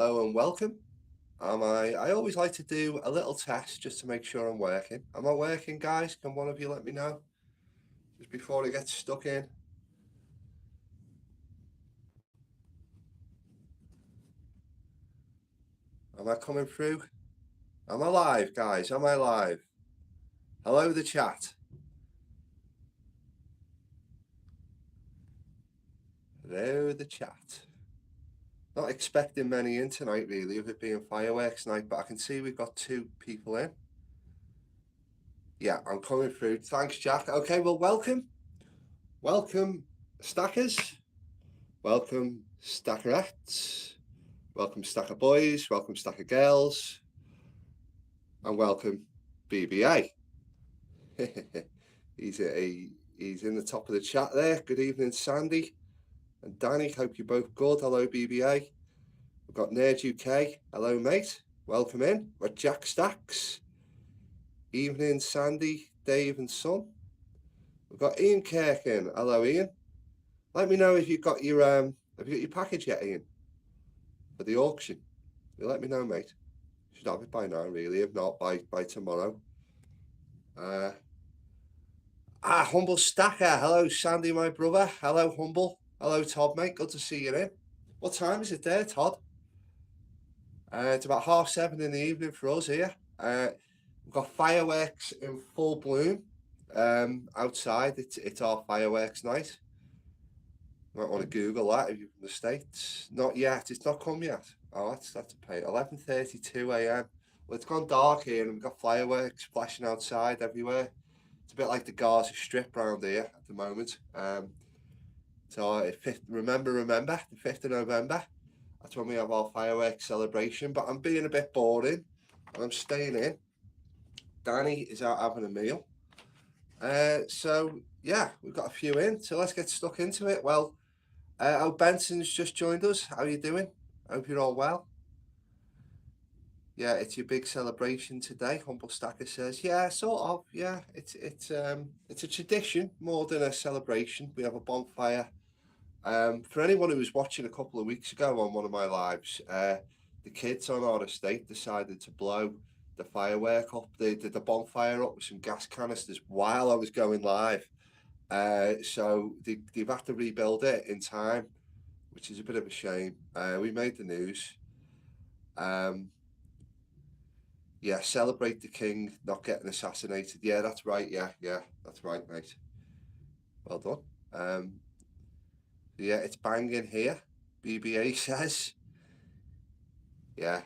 Hello and welcome. I always like to do a little test just to make sure I'm working. Am I working, guys? Can one of you let me know? Just before I get stuck in. Am I coming through? Am I live, guys? Am I live? Hello, the chat. Hello, the chat. Not expecting many in tonight, really, with it being fireworks night, but I can see we've got two people in. Yeah, I'm coming through. Thanks, Jack. Okay, well, welcome. Welcome, stackers. Welcome, stackerettes. Welcome, stacker boys. Welcome, stacker girls. And welcome, BBA. he's he's in the top of the chat there. Good evening, Sandy and Danny. Hope you're both good. Hello, BBA. We've got Nerd UK. Hello, mate. Welcome in. We've got Jack Stacks. Evening, Sandy, Dave, and Son. We've got Ian Kirk in. Hello, Ian. Let me know if you've got your package yet, Ian, for the auction. You let me know, mate. Should have it by now, really. If not, by tomorrow. Humble Stacker. Hello, Sandy, my brother. Hello, Humble. Hello, Todd, mate. Good to see you in. What time is it there, Todd? It's about 7:30 in the evening for us here. We've got fireworks in full bloom outside. It's our fireworks night. You might want to Google that if you're from the States. Not yet. It's not come yet. Oh, that's a pain. 11:32 a.m. Well, it's gone dark here and we've got fireworks flashing outside everywhere. It's a bit like the Gaza Strip around here at the moment. So remember, the 5th of November, that's when we have our fireworks celebration. But I'm being a bit boring and I'm staying in. Danny is out having a meal. So yeah, we've got a few in. So let's get stuck into it. Well, Benson's just joined us. How are you doing? Hope you're all well. Yeah, it's your big celebration today. Humble Stacker says, yeah, sort of. Yeah, it's a tradition more than a celebration. We have a bonfire. For anyone who was watching a couple of weeks ago on one of my lives, the kids on our estate decided to blow the firework up. They did the bonfire up with some gas canisters while I was going live. So they've had to rebuild it in time, which is a bit of a shame. We made the news. Yeah, celebrate the king not getting assassinated. Yeah, that's right. Yeah, that's right, mate. Well done. Yeah, it's banging here. BBA says. Yeah,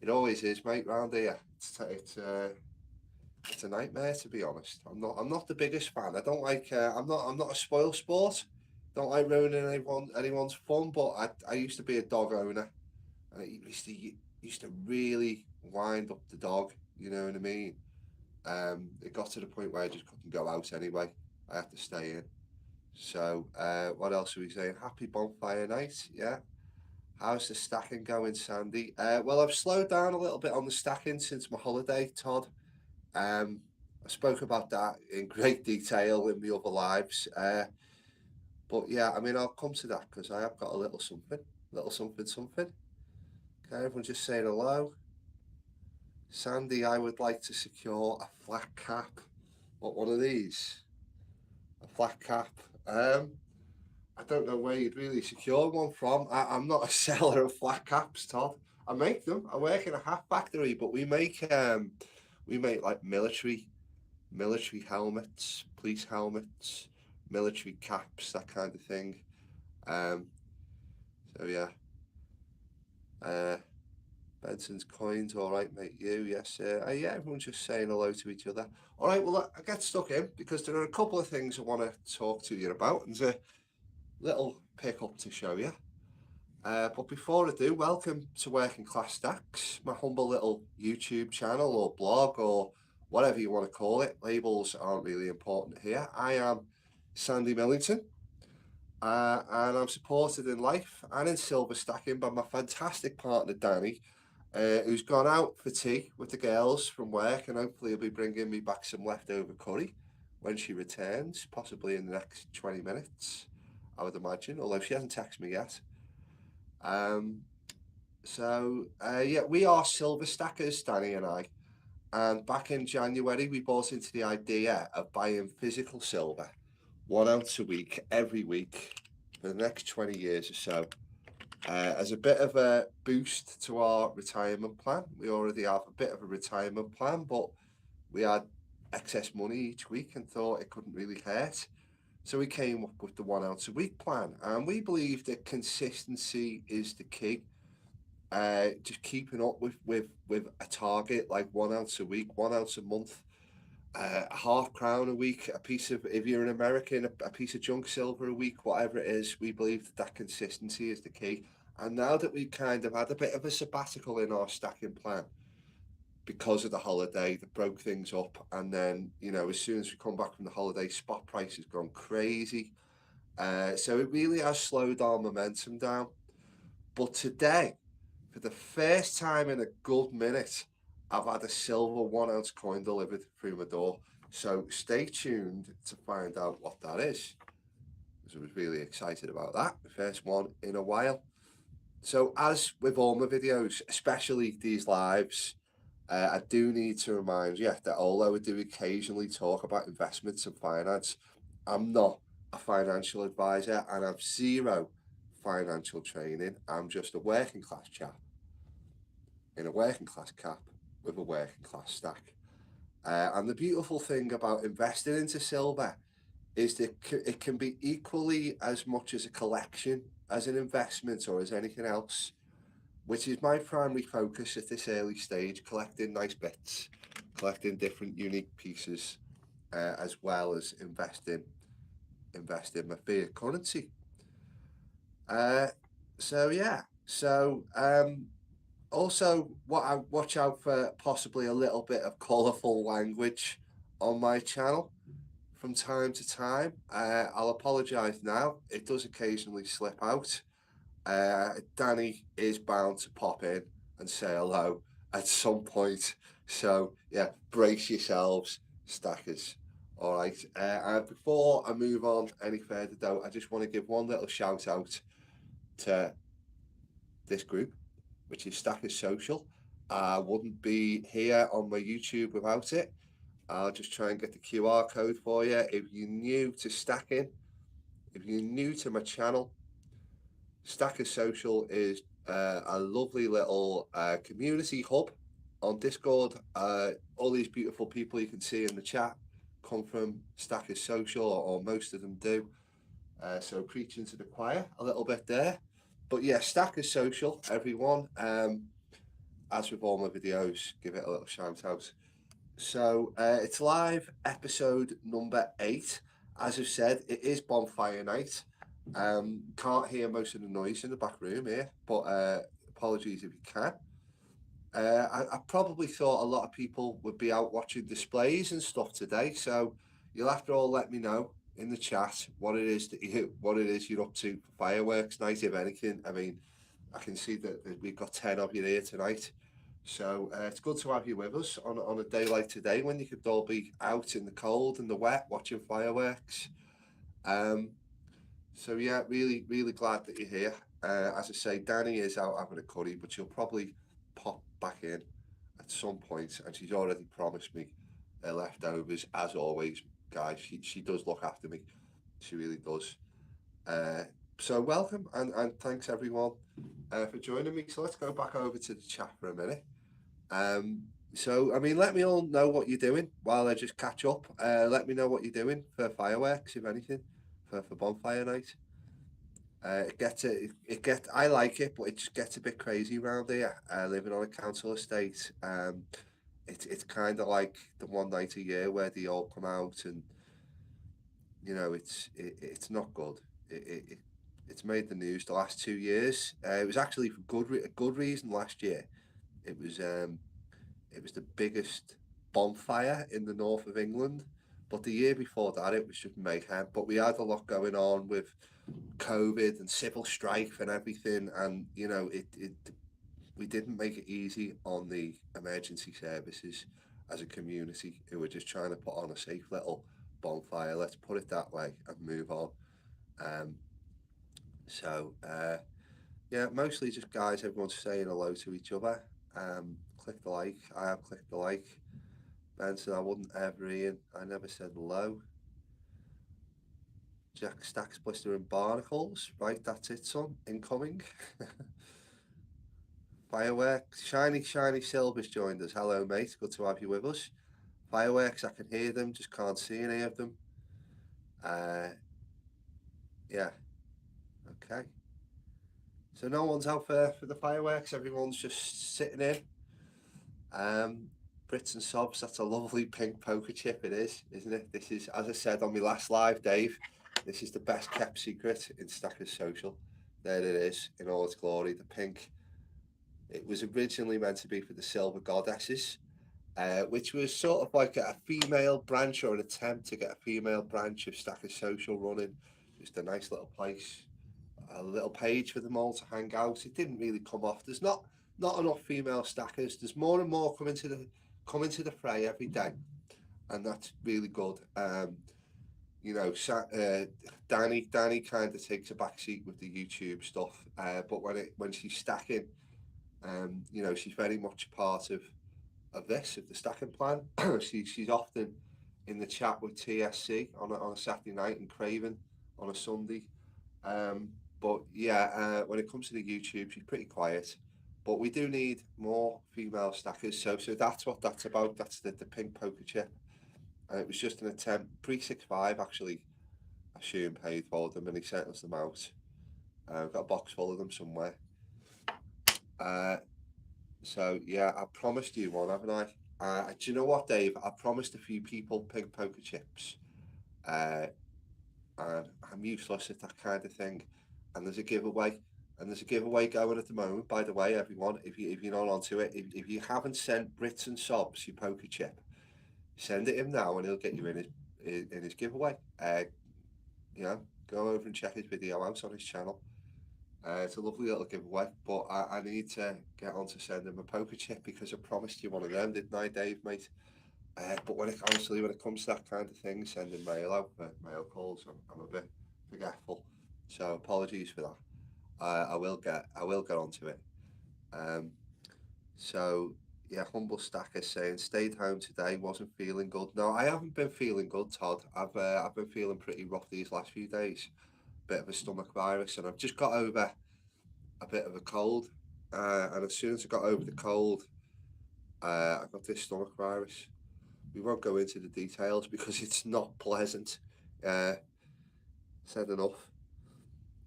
it always is, mate. Round here, it's a nightmare, to be honest. I'm not the biggest fan. I don't like. I'm not a spoil sport. Don't like ruining anyone's fun. But I used to be a dog owner, and it used to really wind up the dog. You know what I mean? It got to the point where I just couldn't go out anyway. I had to stay in. So, what else are we saying? Happy bonfire night, yeah. How's the stacking going, Sandy? Well, I've slowed down a little bit on the stacking since my holiday, Todd. I spoke about that in great detail in the other lives. But yeah, I mean, I'll come to that because I have got a little something. Okay, everyone just saying hello. Sandy, I would like to secure a flat cap. What, one of these? A flat cap. I don't know where you'd really secure one from. I'm not a seller of flat caps, Todd. I make them. I work in a hat factory, but we make like military helmets, police helmets, military caps, that kind of thing. Um, so yeah. Benson's coins, all right, mate. You, yes, sir. Yeah, everyone's just saying hello to each other. All right, well, I get stuck in because there are a couple of things I want to talk to you about. There's a little pick up to show you. But before I do, welcome to Working Class Stacks, my humble little YouTube channel or blog or whatever you want to call it. Labels aren't really important here. I am Sandy Millington, and I'm supported in life and in silver stacking by my fantastic partner, Danny, who's gone out for tea with the girls from work, and hopefully he'll be bringing me back some leftover curry when she returns, possibly in the next 20 minutes, I would imagine, although she hasn't texted me yet. Yeah, we are silver stackers, Danny and I. And back in January, we bought into the idea of buying physical silver, 1 ounce a week, every week, for the next 20 years or so, as a bit of a boost to our retirement plan. We already have a bit of a retirement plan, but we had excess money each week and thought it couldn't really hurt. So we came up with the 1 ounce a week plan, and we believe that consistency is the key. Just keeping up with a target like 1 ounce a week, 1 ounce a month, a half crown a week, a piece of, if you're an American, a piece of junk silver a week, whatever it is. We believe that consistency is the key. And now that we've kind of had a bit of a sabbatical in our stacking plan because of the holiday that broke things up, and then as soon as we come back from the holiday, spot price has gone crazy. So it really has slowed our momentum down. But today, for the first time in a good minute, I've had a silver 1 ounce coin delivered through my door. So stay tuned to find out what that is. I was really excited about that. The first one in a while. So as with all my videos, especially these lives, I do need to remind you that although I do occasionally talk about investments and finance, I'm not a financial advisor and I've zero financial training. I'm just a working class chap in a working class cap with a working class stack. And the beautiful thing about investing into silver is that it can be equally as much as a collection as an investment or as anything else, which is my primary focus at this early stage, collecting nice bits, collecting different unique pieces, as well as investing my fiat currency. Uh, so yeah, so also, what I watch out for possibly a little bit of colourful language on my channel from time to time. I'll apologise now. It does occasionally slip out. Danny is bound to pop in and say hello at some point. So yeah, brace yourselves, stackers. All right. And before I move on any further, though, I just want to give one little shout out to this group, which is Stackers Social. I wouldn't be here on my YouTube without it. I'll just try and get the QR code for you. If you're new to stacking, if you're new to my channel, Stackers Social is a lovely little community hub on Discord. All these beautiful people you can see in the chat come from Stackers Social, or most of them do. So preaching to the choir a little bit there. But yeah, Stackers Social, everyone. As with all my videos, give it a little shout out. So it's live episode number 8. As I've said, it is bonfire night. Can't hear most of the noise in the back room here, but apologies if you can. I probably thought a lot of people would be out watching displays and stuff today, so you'll have to all let me know in the chat what it is you're up to for fireworks night, if anything. I mean, I can see that we've got 10 of you here tonight. So it's good to have you with us on a day like today when you could all be out in the cold and the wet watching fireworks. So yeah, really, really glad that you're here. As I say, Danny is out having a curry, but she'll probably pop back in at some point, and she's already promised me leftovers, as always, guys. She does look after me. She really does. So welcome and thanks everyone for joining me. So let's go back over to the chat for a minute. So I mean, let me all know what you're doing while I just catch up. Let me know what you're doing for fireworks, if anything, for bonfire night. I like it, but it just gets a bit crazy around here. Living on a council estate, it's kind of like the one night a year where they all come out, and it's not good. It's made the news the last 2 years. It was actually for a good reason last year. It was the biggest bonfire in the north of England, but the year before that it was just mayhem. But we had a lot going on with COVID and civil strife and everything, and we didn't make it easy on the emergency services as a community who were just trying to put on a safe little bonfire. Let's put it that way and move on. So Yeah, mostly just guys. Everyone's saying hello to each other. Click the like. I have clicked the like. Ben said I wouldn't ever Ian. I never said hello. Jack Stacks Blister and Barnacles. Right, that's it, son. Incoming. Fireworks. Shiny Silver's joined us. Hello, mate. Good to have you with us. Fireworks, I can hear them, just can't see any of them. Uh, yeah, okay. So no one's out for the fireworks. Everyone's just sitting in. Um, Brits and Sobs, that's a lovely pink poker chip it is, isn't it? This is, as I said on my last live, Dave, this is the best kept secret in Stackers Social. There it is, in all its glory, the pink. It was originally meant to be for the Silver Goddesses, which was sort of like a female branch or an attempt to get a female branch of Stackers Social running. Just a nice little place, a little page for them all to hang out. It didn't really come off. There's not enough female stackers. There's more and more coming to the fray every day, and that's really good. You know, Dani kind of takes a back seat with the YouTube stuff, but when she's stacking, you know, she's very much part of the stacking plan. She's often in the chat with TSC on a Saturday night and Craven on a Sunday. But yeah, when it comes to the YouTube, she's pretty quiet. But we do need more female stackers, so that's what that's about. That's the pink poker chip, and it was just an attempt. 365 actually, I assume paid for them, and he sent us them out. Got a box full of them somewhere. Uh, so yeah, I promised you one, haven't I? Do you know what, Dave? I promised a few people pink poker chips. Uh, and I'm useless at that kind of thing. And there's a giveaway, going at the moment. By the way, everyone, if you're not onto it, if you haven't sent Brits and Sobs your poker chip, send it him now, and he'll get you in his giveaway. You know, go over and check his video out on his channel. It's a lovely little giveaway, but I need to get on to send him a poker chip because I promised you one of them, didn't I, Dave, mate? But when it comes to that kind of thing, sending mail out for mail calls, I'm a bit forgetful. So apologies for that. I will get onto it. Um, so yeah, humble stacker saying stayed home today, wasn't feeling good. No, I haven't been feeling good, Todd. I've been feeling pretty rough these last few days. Bit of a stomach virus, and I've just got over a bit of a cold. And as soon as I got over the cold, I got this stomach virus. We won't go into the details because it's not pleasant. Said enough.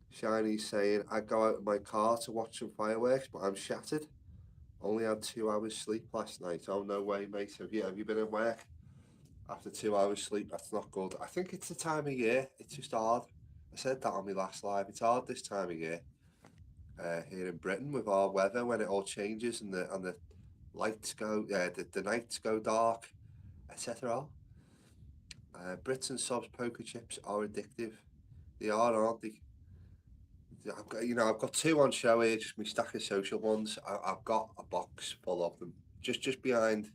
Shiny's saying, I go out in my car to watch some fireworks, but I'm shattered. Only had 2 hours sleep last night. Oh, no way, mate. Have you been in work after 2 hours sleep? That's not good. I think it's the time of year. It's just hard. I said that on my last live. It's hard this time of year here in Britain with our weather when it all changes and the lights go, the nights go dark, etc. Brits and Sobs poker chips are addictive. They are, aren't they? I've got two on show here, just my stack of social ones. I've got a box full of them. Just behind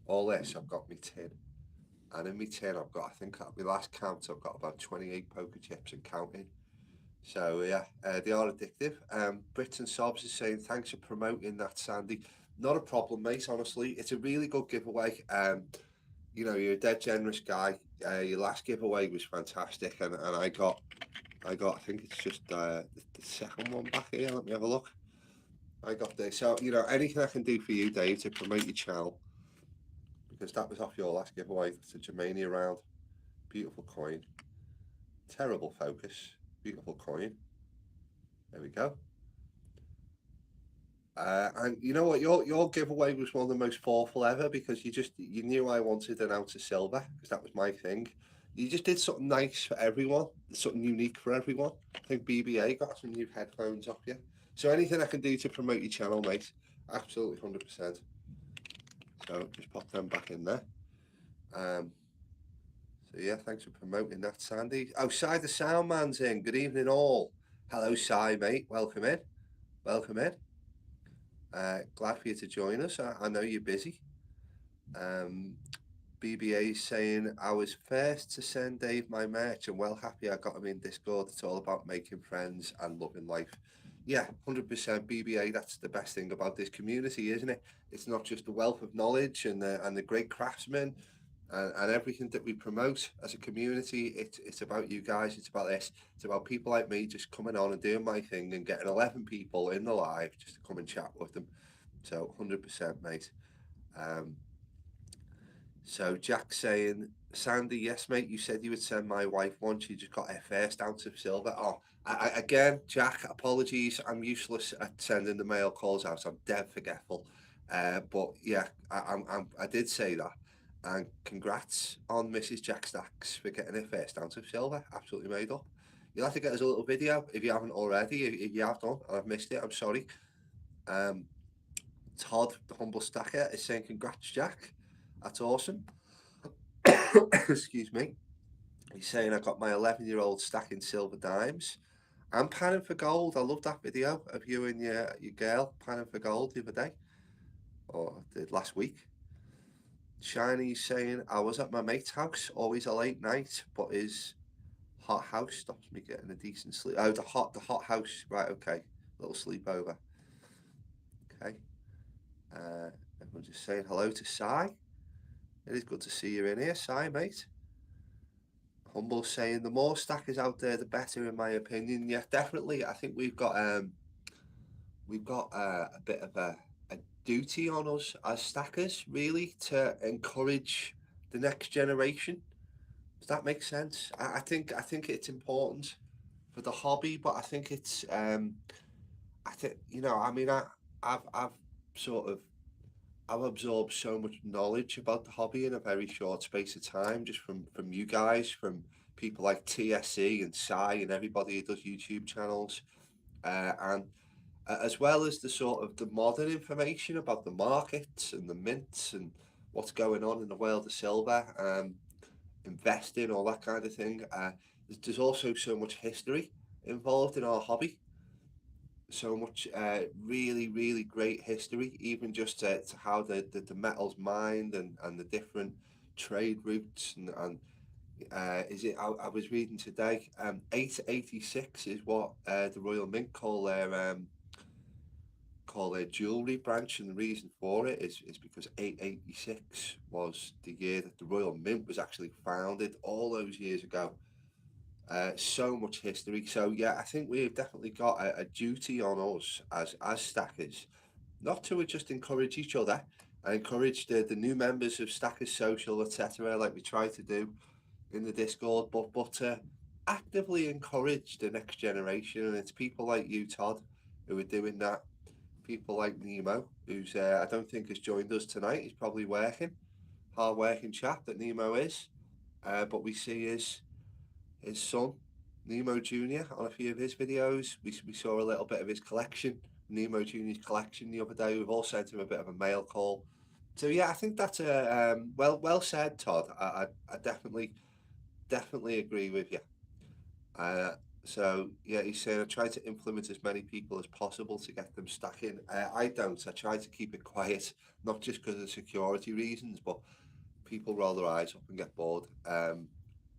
all this, I've got my tin. And in my tin, I think at my last count, I've got about 28 poker chips and counting. So yeah, they are addictive. Brits and Sobs is saying, thanks for promoting that, Sandy. Not a problem, mate, honestly. It's a really good giveaway. You're a dead generous guy. Your last giveaway was fantastic, and I got, I think it's just the second one back here. Let me have a look. I got this. So, anything I can do for you, Dave, to promote your channel, because that was off your last giveaway. It's a Germania round. Beautiful coin. Terrible focus. Beautiful coin. There we go. And you know what? Your giveaway was one of the most thoughtful ever because you knew I wanted an outer silver because that was my thing. You just did something nice for everyone, something unique for everyone. I think BBA got some new headphones off you. So anything I can do to promote your channel, mate, absolutely 100%. So just pop them back in there. So yeah, thanks for promoting that, Sandy. Oh, Cy the Sound Man's in. Good evening, all. Hello, Cy, mate. Welcome in. Welcome in. Glad for you to join us. I know you're busy. BBA saying, I was first to send Dave my merch and well happy I got him in Discord. It's all about making friends and loving life. Yeah, 100% BBA. That's the best thing about this community, isn't it? It's not just the wealth of knowledge and the great craftsmen and everything that we promote as a community. It's about you guys. It's about this. It's about people like me just coming on and doing my thing and getting 11 people in the live just to come and chat with them. So 100%, mate. Um, so Jack saying, Sandy, yes, mate, you said you would send my wife one. She just got her first ounce of silver. Oh, again, Jack, apologies. I'm useless at sending the mail calls out. I'm dead forgetful. But yeah, I did say that. And congrats on Mrs. Jack Stacks for getting her first ounce of silver. Absolutely made up. You'll have to get us a little video if you haven't already. If you have done and I've missed it, I'm sorry. Um, Todd, the humble stacker, is saying congrats, Jack. That's awesome. Excuse me. He's saying I got my 11-year-old stacking silver dimes. I'm panning for gold. I love that video of you and your girl panning for gold the other day, or did last week. Shiny's saying I was at my mate's house, always a late night, but his hot house stops me getting a decent sleep. Oh, the hot house. Right, okay. Little sleepover. Okay. Everyone's just saying hello to Sai. It is good to see you in here, Sai, mate. Humble saying the more stackers out there, the better, in my opinion. Yeah, definitely. I think we've got a bit of a duty on us as stackers, really, to encourage the next generation. Does that make sense? I think it's important for the hobby, but I think it's I think I mean I've sort of I've absorbed so much knowledge about the hobby in a very short space of time, just from you guys, from people like TSE and Sai and everybody who does YouTube channels, and as well as the sort of the modern information about the markets and the mints and what's going on in the world of silver, investing, all that kind of thing. There's also so much history involved in our hobby, so much really, really great history, even just to how the metals mined and the different trade routes and is it? I was reading today. 886 is what the Royal Mint call their jewellery branch, and the reason for it is because 886 was the year that the Royal Mint was actually founded all those years ago. So much history. So yeah, I think we've definitely got a duty on us as stackers, not to just encourage each other and encourage the new members of Stackers Social, etc., like we try to do in the Discord, but to actively encourage the next generation. And it's people like you, Todd, who are doing that. People like Nemo, who's I don't think has joined us tonight. He's probably working, hard working chap that Nemo is. But we see his son, Nemo Jr., on a few of his videos. We saw a little bit of his collection, Nemo Jr.'s collection, the other day. We've all sent him a bit of a mail call. So yeah, I think that's a well said, Todd. I definitely agree with you. Uh, so yeah, he's saying I try to influence as many people as possible to get them stacking. I don't. I try to keep it quiet, not just because of security reasons, but people roll their eyes up and get bored.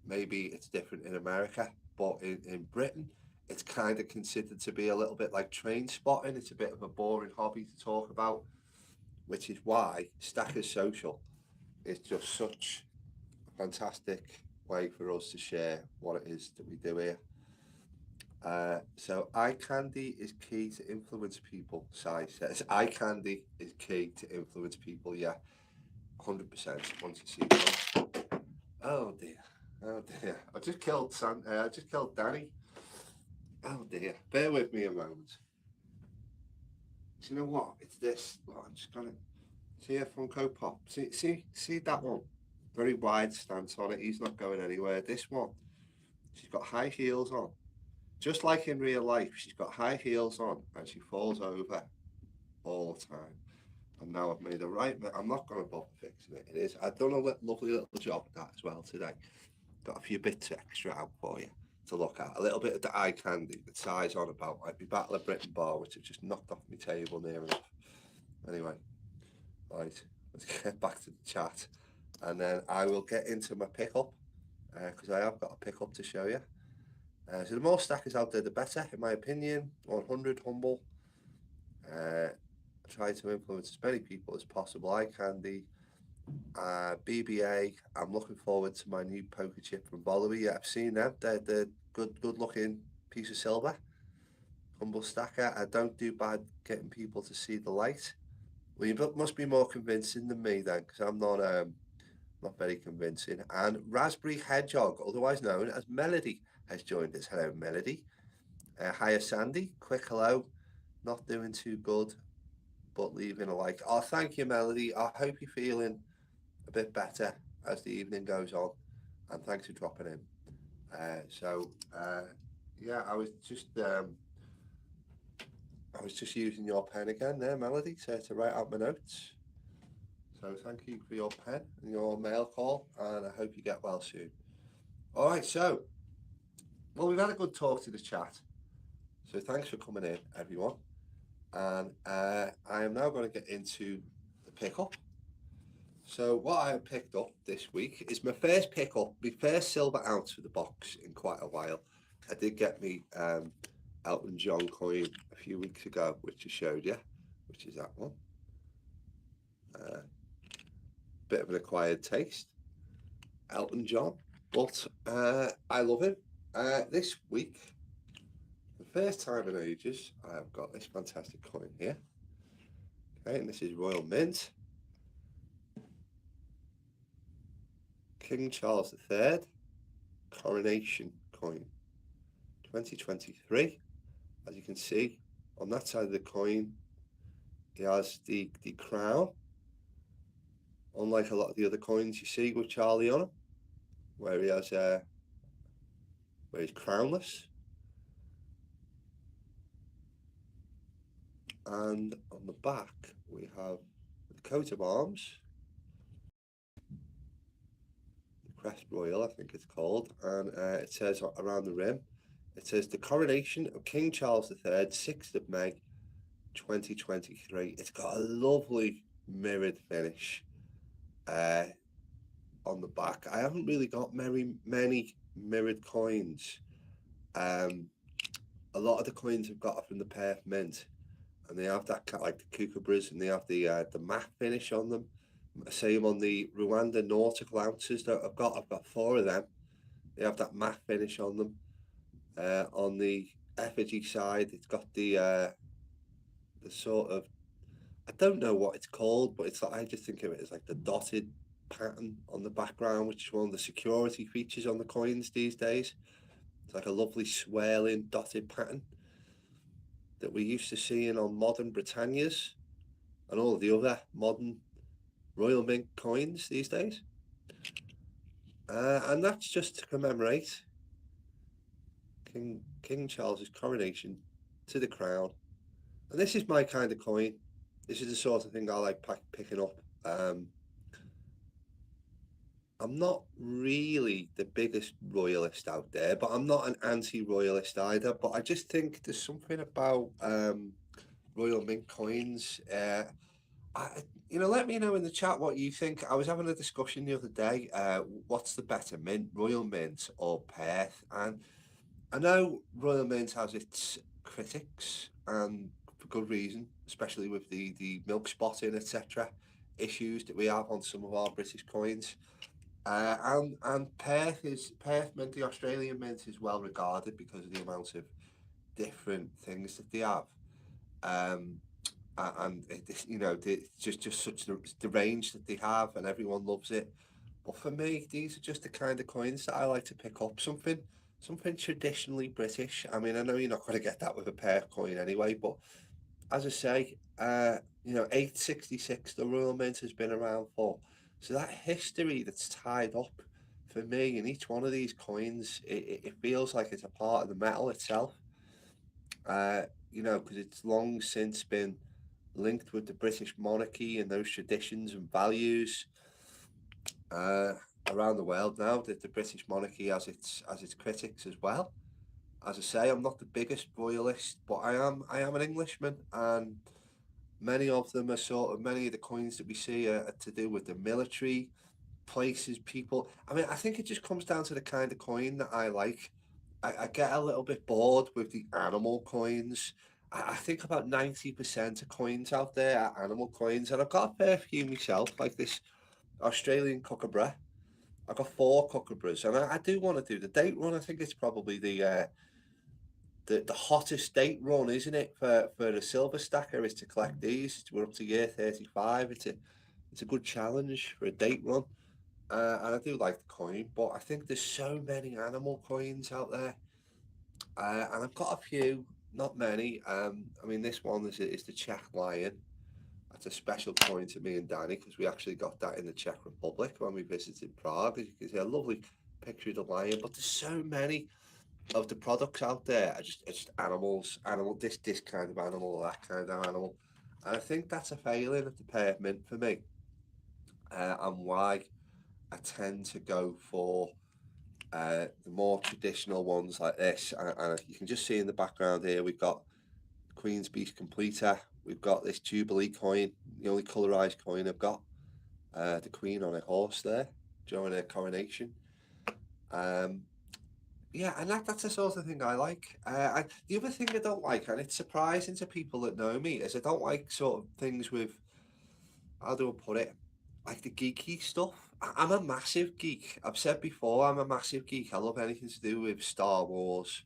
Maybe it's different in America, but in Britain, it's kind of considered to be a little bit like train spotting. It's a bit of a boring hobby to talk about, which is why Stackers Social is just such a fantastic way for us to share what it is that we do here. So eye candy is key to influence people. Sai says eye candy is key to influence people. Yeah, 100%. Once you see them. Oh dear. Oh dear. I just killed Danny. Oh dear. Bear with me a moment. Do you know what? It's this. Well, I'm just gonna see a Funko Pop. See that one. Very wide stance on it. He's not going anywhere. This one. She's got high heels on. Just like in real life, she's got high heels on and she falls over all the time. And now I've made a right. I'm not going to bother fixing it. It is. I've done a lovely little job of that as well today. Got a few bits extra out for you to look at. A little bit of the eye candy that size on about might be Battle of Britain bar, which have just knocked off my table near enough. Anyway, right, let's get back to the chat. And then I will get into my pickup because I have got a pickup to show you. So the more stackers out there, the better, in my opinion. 100 humble. Try to influence as many people as possible. I can. The BBA. I'm looking forward to my new poker chip from Bollowy. Yeah, I've seen them. They're good looking piece of silver. Humble stacker. I don't do bad getting people to see the light. Well, you must be more convincing than me then, because I'm not very convincing. And Raspberry Hedgehog, otherwise known as Melody, has joined us. Hello, Melody. Hiya, Sandy. Quick hello. Not doing too good, but leaving a like. Oh, thank you, Melody. I hope you're feeling a bit better as the evening goes on. And thanks for dropping in. Yeah, I was just using your pen again there, Melody, to write out my notes. So thank you for your pen and your mail call, and I hope you get well soon. All right, well, we've had a good talk to the chat. So thanks for coming in, everyone. And I am now going to get into the pickup. So what I picked up this week is my first pickup, my first silver ounce for the box in quite a while. I did get me Elton John coin a few weeks ago, which I showed you, which is that one. Bit of an acquired taste, Elton John, but I love him. This week, the first time in ages, I have got this fantastic coin here. Okay, and this is Royal Mint, King Charles III, coronation coin, 2023. As you can see, on that side of the coin, he has the crown, unlike a lot of the other coins you see with Charlie on them, where he has where he's crownless. And on the back, we have the coat of arms, the crest royal, I think it's called, and it says around the rim, it says the coronation of King Charles III, 6th of May, 2023. It's got a lovely mirrored finish on the back. I haven't really got many mirrored coins. A lot of the coins I've got are from the Perth Mint, and they have that like the kookaburras, and they have the matte finish on them. Same on the Rwanda nautical ounces that I've got. I've got 4 of them. They have that matte finish on them. On the effigy side, it's got the sort of, I don't know what it's called, but it's like, I just think of it as like the dotted pattern on the background, which is one of the security features on the coins these days. It's like a lovely swirling dotted pattern that we used to seeing on modern Britannias and all of the other modern Royal Mint coins these days. And that's just to commemorate King Charles's coronation to the crown. And this is my kind of coin. This is the sort of thing I like picking up. I'm not really the biggest royalist out there, but I'm not an anti-royalist either. But I just think there's something about Royal Mint coins. Let me know in the chat what you think. I was having a discussion the other day. What's the better mint, Royal Mint or Perth? And I know Royal Mint has its critics, and for good reason, especially with the milk spotting, etc. issues that we have on some of our British coins. And Perth Mint, the Australian Mint, is well regarded because of the amount of different things that they have. And it's just such the range that they have, and everyone loves it. But for me, these are just the kind of coins that I like to pick up. Something traditionally British. I mean, I know you're not going to get that with a Perth coin anyway, but as I say, 866 the Royal Mint has been around for. So that history that's tied up for me in each one of these coins, it feels like it's a part of the metal itself. Because it's long since been linked with the British monarchy and those traditions and values around the world now. That the British monarchy has its critics as well. As I say, I'm not the biggest royalist, but I am an Englishman, and many of them are many of the coins that we see are to do with the military, places, people. I mean, I think it just comes down to the kind of coin that I like. I get a little bit bored with the animal coins. I think about 90% of coins out there are animal coins, and I've got a fair few myself, like this Australian kookaburra. I've got four kookaburras, and I do want to do the date run. I think it's probably the hottest date run, isn't it, for a silver stacker is to collect these. We're up to year 35. It's a good challenge for a date run. And I do like the coin, but I think there's so many animal coins out there. And I've got a few, not many. I mean, this one is the Czech lion. That's a special coin to me and Danny because we actually got that in the Czech Republic when we visited Prague. As you can see, a lovely picture of the lion. But there's so many of the products out there are just animals, this kind of animal, that kind of animal. And I think that's a failing of the pavement for me, and why I tend to go for the more traditional ones like this. And you can just see in the background here, we've got Queen's Beast Completer. We've got this Jubilee coin, the only colorized coin I've got. The Queen on a horse there during her coronation. Um, yeah, and that's the sort of thing I like. The other thing I don't like, and it's surprising to people that know me, is I don't like sort of things with, how do I put it, like the geeky stuff. I'm a massive geek. I've said before, I'm a massive geek. I love anything to do with Star Wars,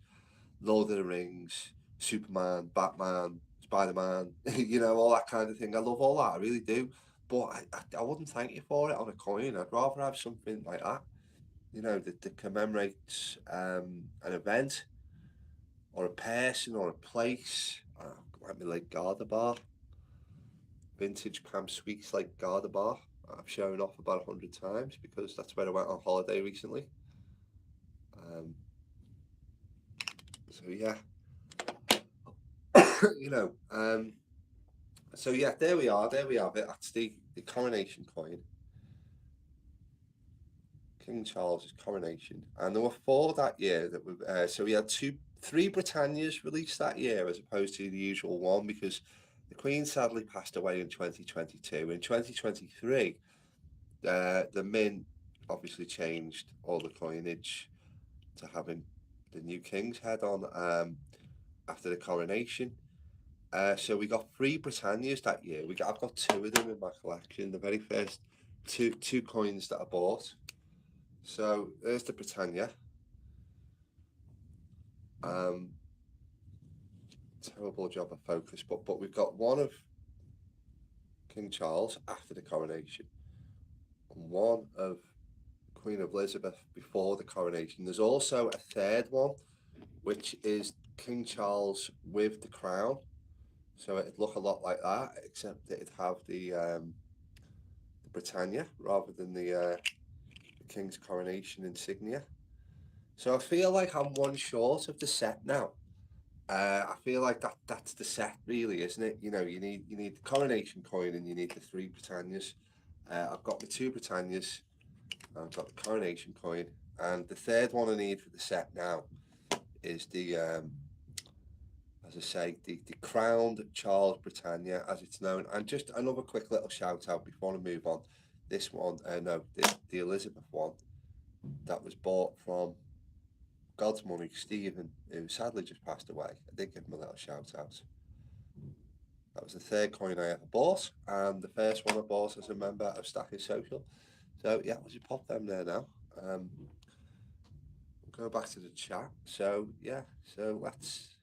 Lord of the Rings, Superman, Batman, Spider Man, all that kind of thing. I love all that, I really do. But I wouldn't thank you for it on a coin. I'd rather have something like that, that commemorates an event or a person or a place. Like me like Garda Bar, vintage Camp Sweets like Garda Bar. I've shown off about 100 times because that's where I went on holiday recently. Um, so yeah, you know. So yeah, there we are. There we have it. That's the coronation coin, King Charles's coronation, and there were four that year that were. So we had three Britannias released that year as opposed to the usual one because the Queen sadly passed away in 2022. In 2023, the Mint obviously changed all the coinage to having the new King's head on after the coronation. So we got three Britannias that year. I've got two of them in my collection. The very first two coins that I bought. So there's the Britannia. Um, Terrible job of focus, but we've got one of King Charles after the coronation, and one of Queen Elizabeth before the coronation. There's also a third one, which is King Charles with the crown. So it'd look a lot like that, except it'd have the Britannia rather than the King's coronation insignia. So I feel like I'm one short of the set now. I feel like that's the set, really, isn't it? You need the coronation coin and you need the three Britannias. I've got the two Britannias. I've got the coronation coin, and the third one I need for the set now is as I say, the crowned Charles Britannia, as it's known. And just another quick little shout out before I move on. This one, no, the Elizabeth one that was bought from God's money, Stephen, who sadly just passed away. I did give him a little shout out. That was the third coin I ever bought, and the first one I bought as a member of Stackers Social. So yeah, we'll just pop them there now. We'll go back to the chat. So yeah, so let's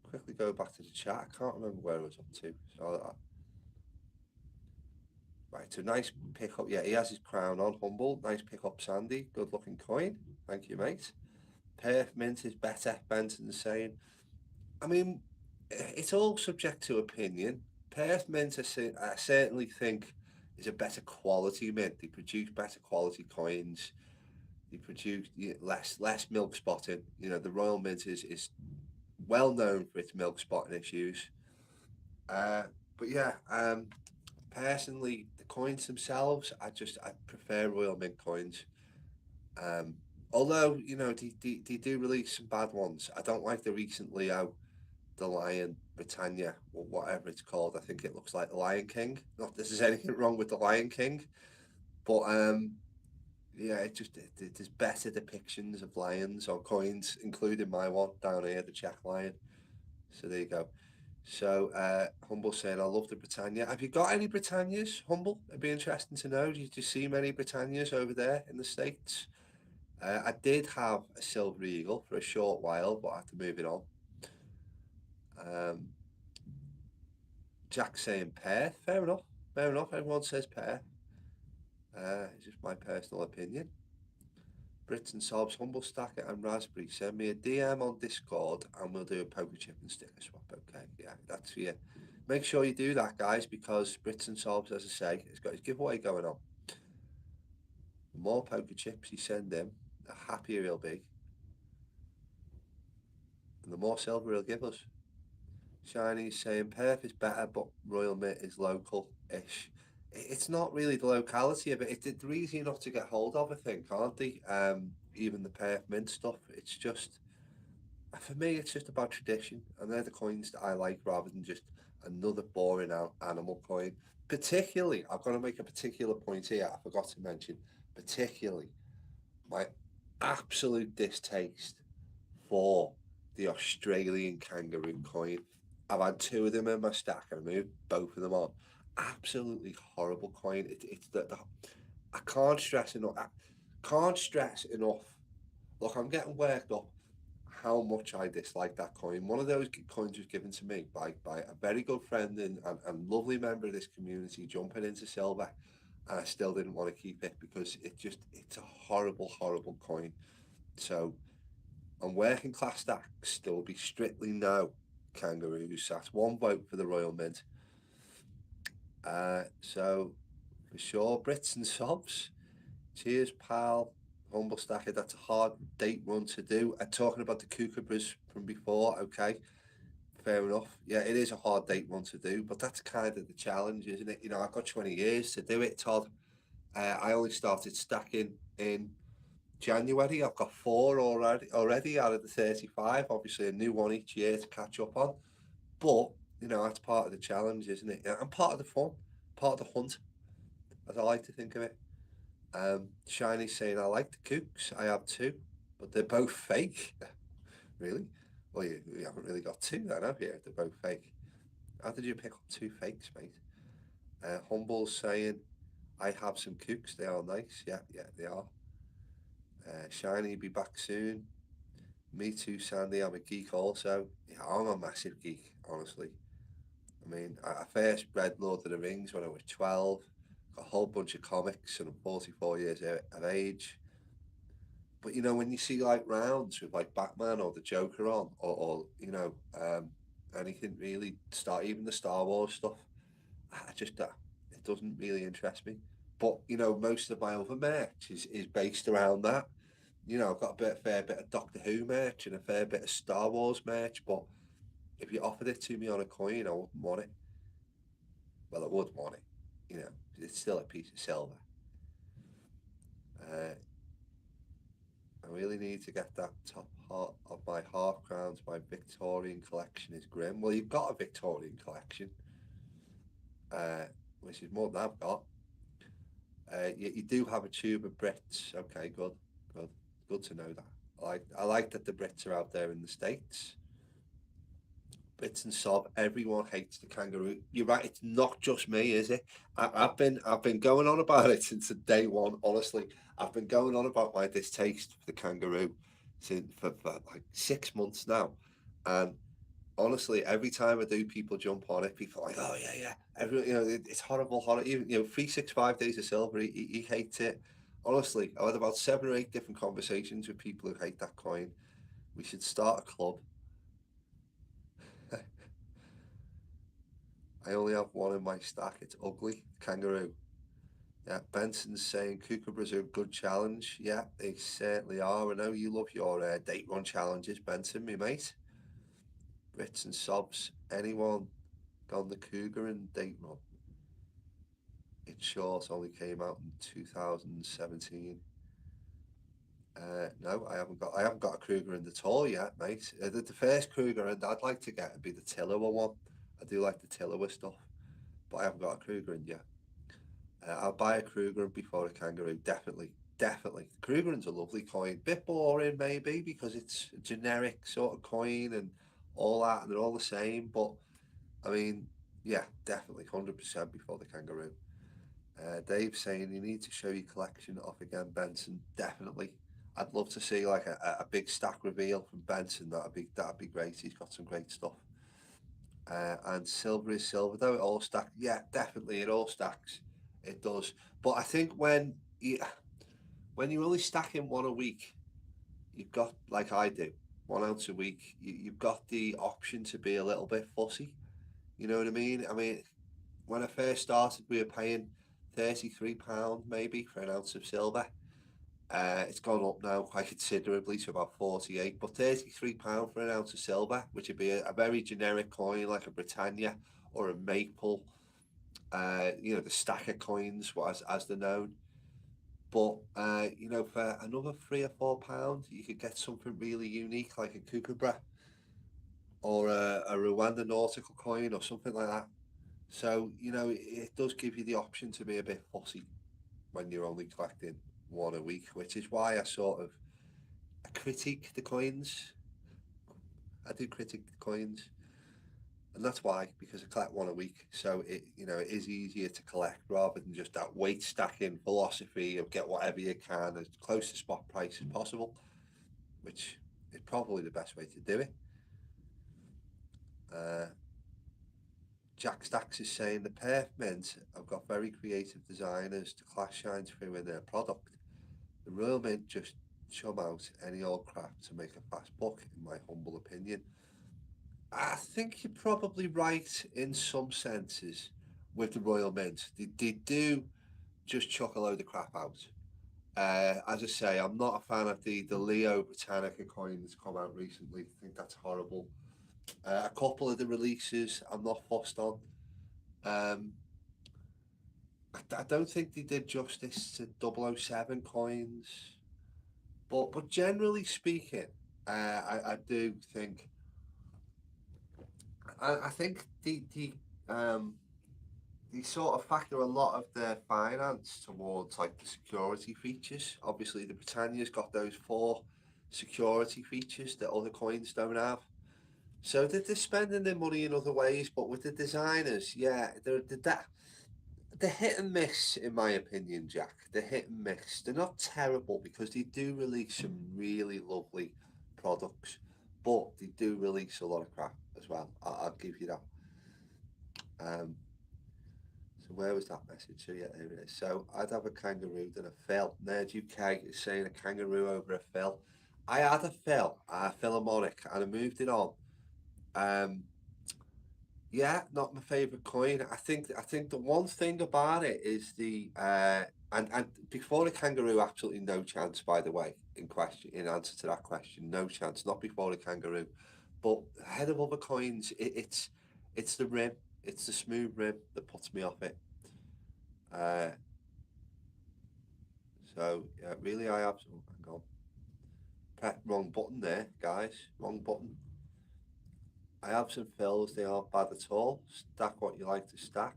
quickly go back to the chat. I can't remember where I was up to. So right, so nice pick up. Yeah, he has his crown on. Humble, nice pick up, Sandy. Good looking coin. Thank you, mate. Perth Mint is better. Benton's saying. I mean, it's all subject to opinion. Perth Mint, I certainly think, is a better quality mint. They produce better quality coins. They produce less milk spotting. The Royal Mint is well known for its milk spotting issues. But yeah, personally, the coins themselves, I prefer Royal Mint coins. Um, Although they do release some bad ones. I don't like the recently out the Lion Britannia or whatever it's called. I think it looks like the Lion King. Not that there's anything wrong with the Lion King, but Yeah, there's better depictions of lions on coins, including my one down here, the Czech lion. So there you go. So Humble saying, I love the Britannia. Have you got any Britannias, Humble? It'd be interesting to know. Do you see many Britannias over there in the States? I did have a Silver Eagle for a short while, but I had to move it on. Um, Jack saying Perth. Fair enough. Fair enough. Everyone says Perth. It's just my personal opinion. Brits and Sobs, Humble Stacker and Raspberry. Send me a DM on Discord and we'll do a poker chip and sticker swap. Okay, yeah, that's for you. Make sure you do that, guys, because Brits and Sobs, as I say, has got his giveaway going on. The more poker chips you send him, the happier he'll be, and the more silver he'll give us. Shiny's saying Perth is better, but Royal Mint is local-ish. It's not really the locality of it. It's easy enough to get hold of, I think, aren't they? Even the Perth Mint stuff. It's just, for me, it's just about tradition, and they're the coins that I like rather than just another boring animal coin. Particularly, I've got to make a particular point here. I forgot to mention, particularly my absolute distaste for the Australian kangaroo coin. I've had two of them in my stack and I moved both of them on. Absolutely horrible coin. It's I can't stress enough. I can't stress enough. Look, I'm getting worked up how much I dislike that coin. One of those coins was given to me by a very good friend and lovely member of this community jumping into silver. And I still didn't want to keep it because it's a horrible, horrible coin. So on working class stacks, there will be strictly no kangaroos. That's one vote for the Royal Mint. So for sure, Brits and Sobs. Cheers, pal. Humble Stacker. That's a hard date run to do. Talking about the kookaburras from before, okay, fair enough. Yeah, it is a hard date run to do, but that's kind of the challenge, isn't it? You know, I've got 20 years to do it, Todd. I only started stacking in January. I've got four already out of the 35. Obviously, a new one each year to catch up on. But, you know, that's part of the challenge, isn't it? And part of the fun, part of the hunt, as I like to think of it. Shiny saying, I like the kooks. I have two, but they're both fake. Really? Well, you haven't really got two then, have you? They're both fake. How did you pick up two fakes, mate? Humble's saying, I have some kooks. They are nice. Yeah, yeah, they are. Shiny, be back soon. Me too, Sandy. I'm a geek also. Yeah, I'm a massive geek, honestly. I mean, I first read Lord of the Rings when I was 12. Got a whole bunch of comics, and I'm 44 years of age. But you know, when you see like rounds with like Batman or the Joker on, or anything really, even the Star Wars stuff, I just it doesn't really interest me. But you know, most of my other merch is based around that. You know, I've got a fair bit of Doctor Who merch and a fair bit of Star Wars merch, but if you offered it to me on a coin, I wouldn't want it. Well, I would want it, you know, it's still a piece of silver. Uh, I really need to get that top part of my half crowns. My Victorian collection is grim. Well, you've got a Victorian collection, uh, which is more than I've got. You do have a tube of Brits. Okay, good, good, good to know that. I like that the Brits are out there in the States. Bits and sob. Everyone hates the kangaroo. You're right. It's not just me, is it? I've been going on about it since day one. Honestly, I've been going on about my distaste for the kangaroo since for like 6 months now, and honestly, every time I do, people jump on it. People are like, oh yeah, yeah. Everyone, it's horrible, horrible. Even 365 days of silver. He hates it. Honestly, I had about 7 or 8 different conversations with people who hate that coin. We should start a club. I only have one in my stack. It's ugly. Kangaroo. Yeah, Benson's saying kookaburras are a good challenge. Yeah, they certainly are. I know you love your date run challenges, Benson, me mate. Brits and Sobs. Anyone gone the cougar in date run? It's short. Only came out in 2017. No, I haven't got a Kruger in the tour yet, mate. The first Kruger I'd like to get would be the Tillua one. I do like the Tillua stuff, but I haven't got a Kruger in yet. I'll buy a Kruger before a kangaroo, definitely. definitely. Krugerrand's a lovely coin. Bit boring maybe because it's a generic sort of coin and all that, and they're all the same. But I mean, yeah, definitely 100% before the kangaroo. Dave saying you need to show your collection off again, Benson. Definitely. I'd love to see like a big stack reveal from Benson. That'd be great. He's got some great stuff. And silver is silver, though it all stacks. Yeah, definitely, it all stacks. It does. But I think when you're only stacking one a week, you've got like I do, 1 ounce a week. You've got the option to be a little bit fussy. You know what I mean? I mean, when I first started, we were paying £33 maybe for an ounce of silver. It's gone up now quite considerably to about 48, but £33 for an ounce of silver, which would be a very generic coin like a Britannia or a Maple, the stack of coins, as they're known. But for another £3 or £4, you could get something really unique like a Kookaburra or a Rwanda nautical coin or something like that. So it does give you the option to be a bit fussy when you're only collecting one a week, which is why I critique the coins. I do critique the coins, and that's why because I collect one a week, so it is easier to collect rather than just that weight stacking philosophy of get whatever you can as close to spot price as possible, which is probably the best way to do it. Uh, Jack Stacks is saying the Perth Mint have got very creative designers to class shines through in their product. The Royal Mint just chum out any old crap to make a fast buck, in my humble opinion. I think you're probably right in some senses with the Royal Mint. They do just chuck a load of crap out. As I say, I'm not a fan of the Leo Britannica coin that's come out recently. I think that's horrible. A couple of the releases I'm not fussed on. Um, I don't think they did justice to 007 coins. But generally speaking, I do think I think um they sort of factor a lot of their finance towards like the security features. Obviously, the Britannia's got those four security features that other coins don't have. So they're spending their money in other ways, but with the designers, yeah, they're hit and miss in my opinion, Jack. They're hit and miss. They're not terrible because they do release some really lovely products, but they do release a lot of crap as well. I'll give you that. Um, so where was that message? So yeah, there it is. So I'd have a kangaroo than a Phil. Nerd UK is saying a kangaroo over a Phil. I had a Phil, a Philharmonic, and I moved it on. Um, Yeah, not my favorite coin. I think the one thing about it is and before the kangaroo, absolutely no chance. By the way, in answer to that question, no chance. Not before the kangaroo, but ahead of other coins, it's the rim, it's the smooth rim that puts me off it. Uh, so yeah, really, I have. Oh, hang on, wrong button there, guys. Wrong button. I have some fills. They aren't bad at all. Stack what you like to stack.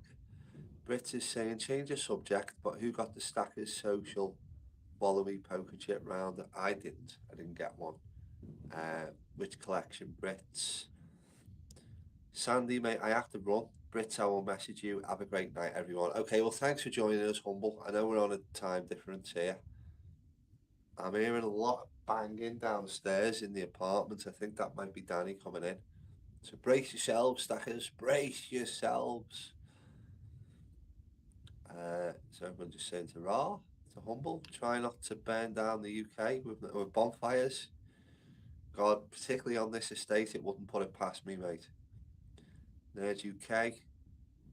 Brit is saying change the subject, but who got the Stackers social Wallaby poker chip round? I didn't. I didn't get one. Which collection? Brits. Sandy, mate, I have to run. Brits, I will message you. Have a great night, everyone. Okay, well, thanks for joining us, Humble. I know we're on a time difference here. I'm hearing a lot of banging downstairs in the apartment. I think that might be Danny coming in. So brace yourselves, Stackers. Brace yourselves. So everyone just saying to Humble, try not to burn down the UK with bonfires. God, particularly on this estate, it wouldn't put it past me, mate. There's UK,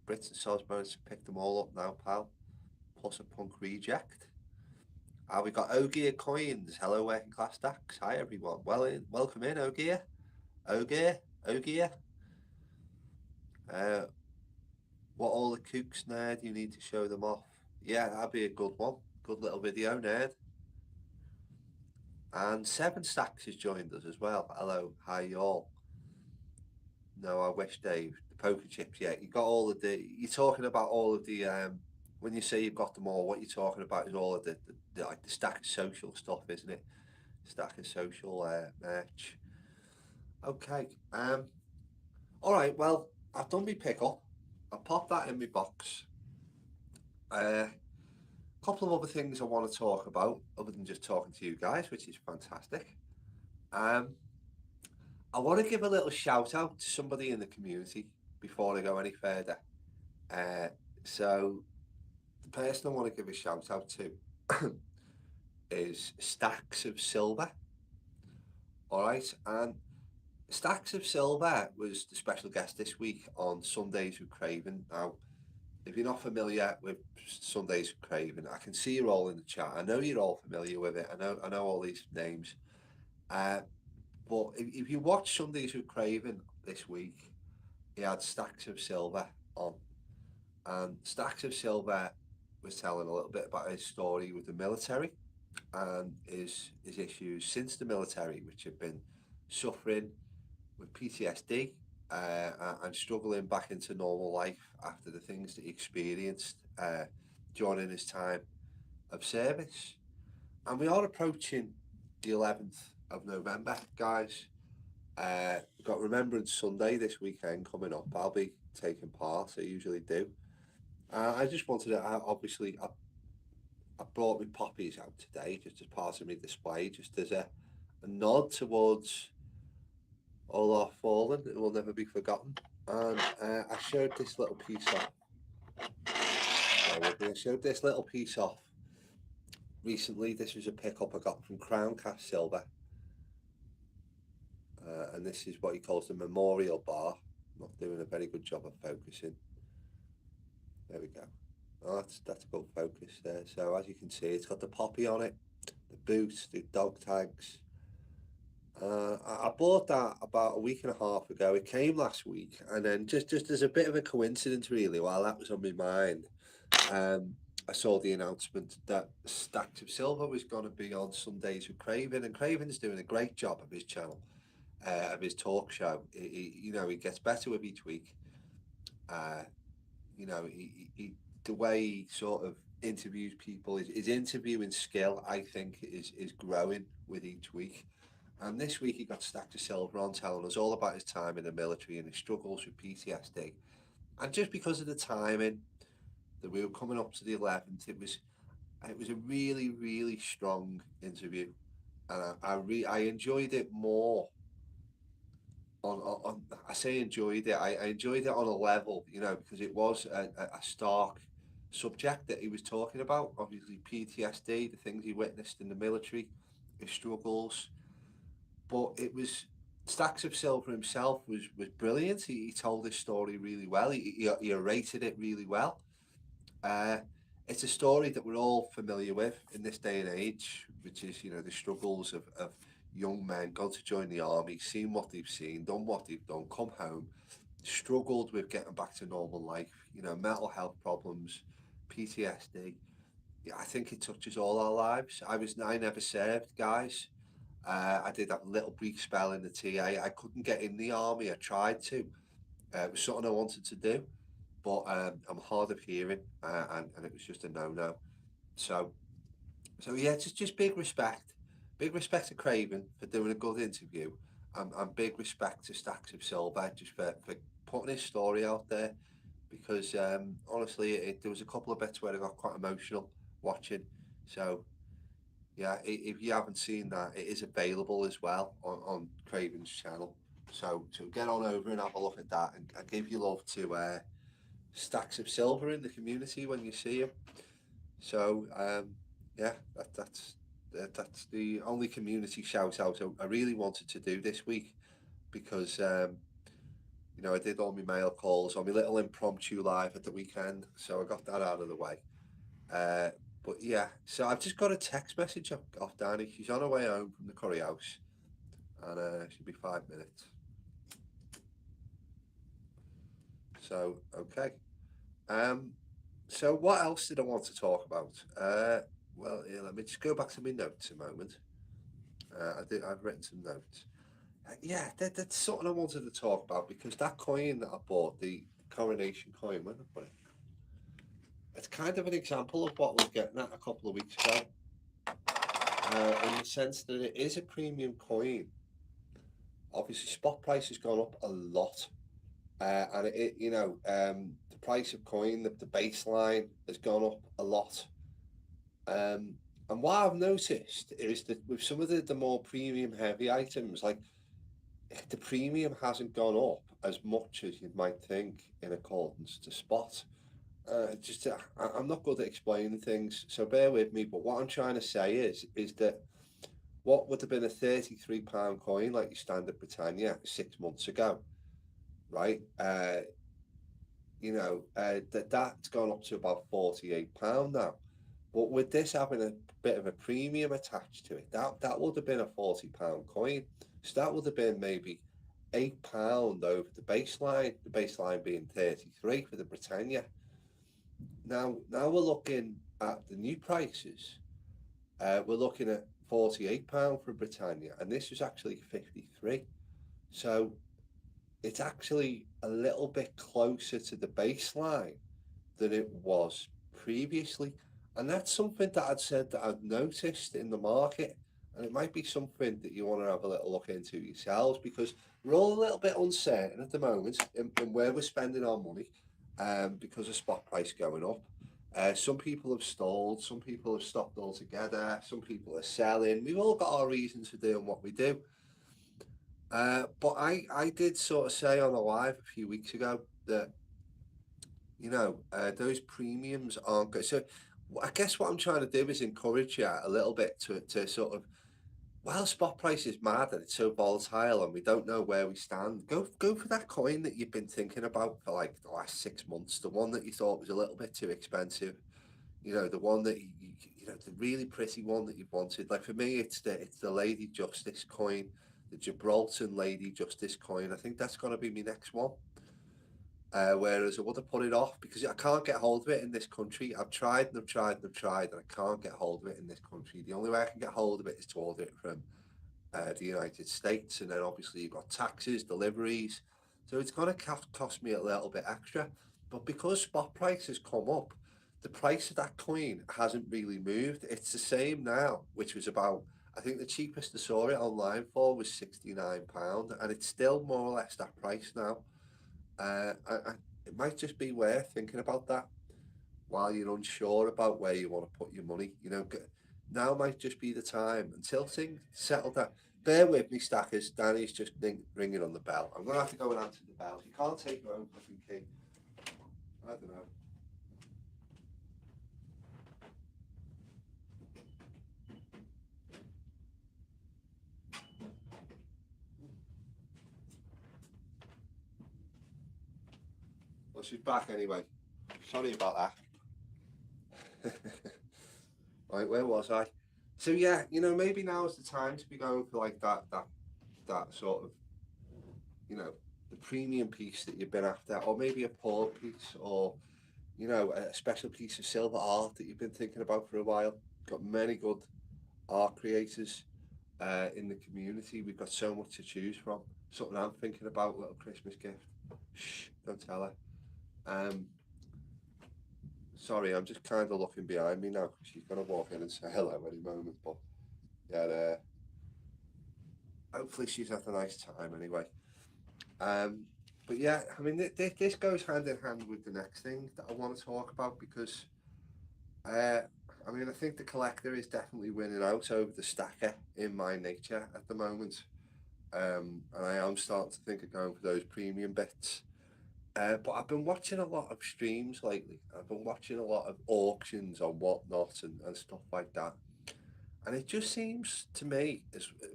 Brits and Sosbones to pick them all up now, pal. Plus a punk reject. We got Ogier coins. Hello, working class stacks. Hi, everyone. Welcome in, Ogier. Ogier. Uh, what all the kooks, nerd? You need to show them off. Yeah, that'd be a good one. Good little video, nerd. And Seven Stacks has joined us as well. Hello, hi y'all. No, I wish Dave. The poker chips, yeah. You got all of the. You're talking about all of the when you say you've got them all, what you're talking about is all of the like the stack of social stuff, isn't it? Stack of social merch. Okay. All right. Well, I've done my pickle. I popped that in my box. A couple of other things I want to talk about, other than just talking to you guys, which is fantastic. Um, I want to give a little shout out to somebody in the community before I go any further. Uh, so the person I want to give a shout out to is Stacks of Silver. All right, and Stacks of Silver was the special guest this week on Sundays with Craven. Now, if you're not familiar with Sundays with Craven, I can see you're all in the chat. I know you're all familiar with it. I know all these names. Uh, but if you watch Sundays with Craven this week, he had Stacks of Silver on, and Stacks of Silver was telling a little bit about his story with the military and his issues since the military, which have been suffering with PTSD and struggling back into normal life after the things that he experienced during his time of service. And we are approaching the 11th of November, guys. We've got Remembrance Sunday this weekend coming up. I'll be taking part, I usually do. I just wanted to, obviously, I brought my poppies out today just as part of my display, just as a nod towards all our fallen. It will never be forgotten. And I showed this little piece off. I showed this little piece off recently. This was a pickup I got from Crown Cast Silver. And this is what he calls the memorial bar. Not doing a very good job of focusing. There we go. Oh, that's a good focus there. So as you can see, it's got the poppy on it, the boots, the dog tags. I bought that about a week and a half ago. It came last week, and then just as a bit of a coincidence, really, while that was on my mind, I saw the announcement that Stacks of Silver was going to be on Sundays with Craven, and Craven's doing a great job of his channel, of his talk show. He gets better with each week. The way he sort of interviews people, his interviewing skill, I think, is growing with each week. And this week he got Stacks of Silver on, telling us all about his time in the military and his struggles with PTSD. And just because of the timing that we were coming up to the 11th, it was a really, really strong interview, and I enjoyed it more. I say enjoyed it. I enjoyed it on a level, because it was a stark subject that he was talking about. Obviously, PTSD, the things he witnessed in the military, his struggles. But it was Stacks of Silver himself was brilliant. He told his story really well. He narrated it really well. Uh, it's a story that we're all familiar with in this day and age, which is the struggles of young men going to join the army, seen what they've seen, done what they've done, come home, struggled with getting back to normal life. Mental health problems, PTSD. Yeah, I think it touches all our lives. I never served, guys. I did have a little brief spell in the TA. I couldn't get in the army. I tried to. It was something I wanted to do, but I'm hard of hearing, and it was just a no-no. So, yeah, just big respect to Craven for doing a good interview, and big respect to Stacks of Silver just for putting his story out there, because honestly, there was a couple of bits where I got quite emotional watching. So yeah, if you haven't seen that, it is available as well on Craven's channel. So get on over and have a look at that, and give your love to Stacks of Silver in the community when you see him. So yeah, that's the only community shout out I really wanted to do this week, because I did all my mail calls on my little impromptu live at the weekend, so I got that out of the way. But yeah, so I've just got a text message off Dani. She's on her way home from the curry house, and she'll be 5 minutes. So okay. So what else did I want to talk about? Well, yeah, let me just go back to my notes a moment. I've written some notes. Yeah, that's something I wanted to talk about, because that coin that I bought, the coronation coin, when I put it, it's kind of an example of what we were getting at a couple of weeks ago, in the sense that it is a premium coin. Obviously, spot price has gone up a lot, and the price of coin, the baseline has gone up a lot. Um, and what I've noticed is that with some of the more premium heavy items, like the premium hasn't gone up as much as you might think in accordance to spot. I'm not good at explaining things, so bear with me. But what I'm trying to say is that what would have been a £33 coin like your standard Britannia 6 months ago, right? That's gone up to about £48 now. But with this having a bit of a premium attached to it, that would have been a £40 coin. So that would have been maybe £8 over the baseline being 33 for the Britannia. Now we're looking at the new prices. We're looking at £48 for Britannia, and this was actually 53. So it's actually a little bit closer to the baseline than it was previously. And that's something that I'd said that I've noticed in the market. And it might be something that you want to have a little look into yourselves, because we're all a little bit uncertain at the moment in where we're spending our money, because of spot price going up. Some people have stalled, some people have stopped altogether, some people are selling. We've all got our reasons for doing what we do. But I did sort of say on a live a few weeks ago that, those premiums aren't good. So I guess what I'm trying to do is encourage you a little bit to sort of, while spot price is mad and it's so volatile and we don't know where we stand, go for that coin that you've been thinking about for like the last 6 months, the one that you thought was a little bit too expensive, the one that the really pretty one that you've wanted. Like for me, it's the Lady Justice coin, the Gibraltar Lady Justice coin. I think that's going to be my next one. Whereas I would have put it off because I can't get hold of it in this country. I've tried and I've tried and I've tried, and I can't get hold of it in this country. The only way I can get hold of it is to order it from the United States, and then obviously you've got taxes, deliveries, so it's going to cost me a little bit extra. But because spot price has come up, the price of that coin hasn't really moved. It's the same now, which was about, I think the cheapest I saw it online for was £69, and it's still more or less that price now. It might just be worth thinking about that while you're unsure about where you want to put your money. Now might just be the time until things settle down. Bear with me, stackers. Danny's just ringing on the bell. I'm going to have to go and answer the bell. You can't take your own fucking key. I don't know. Well, she's back anyway. Sorry about that. Right, where was I? So yeah, maybe now is the time to be going for like that sort of, the premium piece that you've been after, or maybe a poor piece, or a special piece of silver art that you've been thinking about for a while. Got many good art creators in the community. We've got so much to choose from. Something I'm thinking about, little Christmas gift. Shh, don't tell her. Sorry, I'm just kind of looking behind me now because she's going to walk in and say hello any moment. But yeah, hopefully she's had a nice time anyway. But yeah, I mean, this goes hand in hand with the next thing that I want to talk about, because I think the collector is definitely winning out over the stacker in my nature at the moment. And I am starting to think of going for those premium bits. But I've been watching a lot of streams lately. I've been watching a lot of auctions and whatnot and stuff like that. And it just seems to me,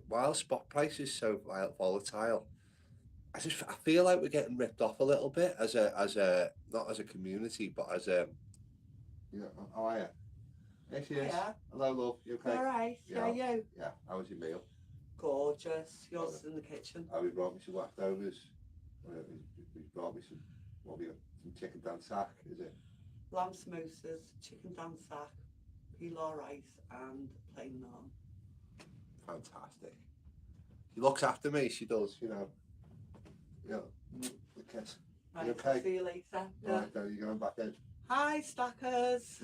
while spot price is so volatile, I feel like we're getting ripped off a little bit as a not as a community, but as a, how are you? There she is. Yeah. Hello, love. You okay? All right. Yeah. Yeah, you. Yeah. How was your meal? Gorgeous. Yours in the kitchen. We brought me some leftovers. We brought me some, some chicken dansak, is it? Lamb samosas, chicken dansak, pilau rice, and plain naan. Fantastic. She looks after me. She does. The kiss. Right. You okay? See you later. Right, then you're going back in. Hi, stackers.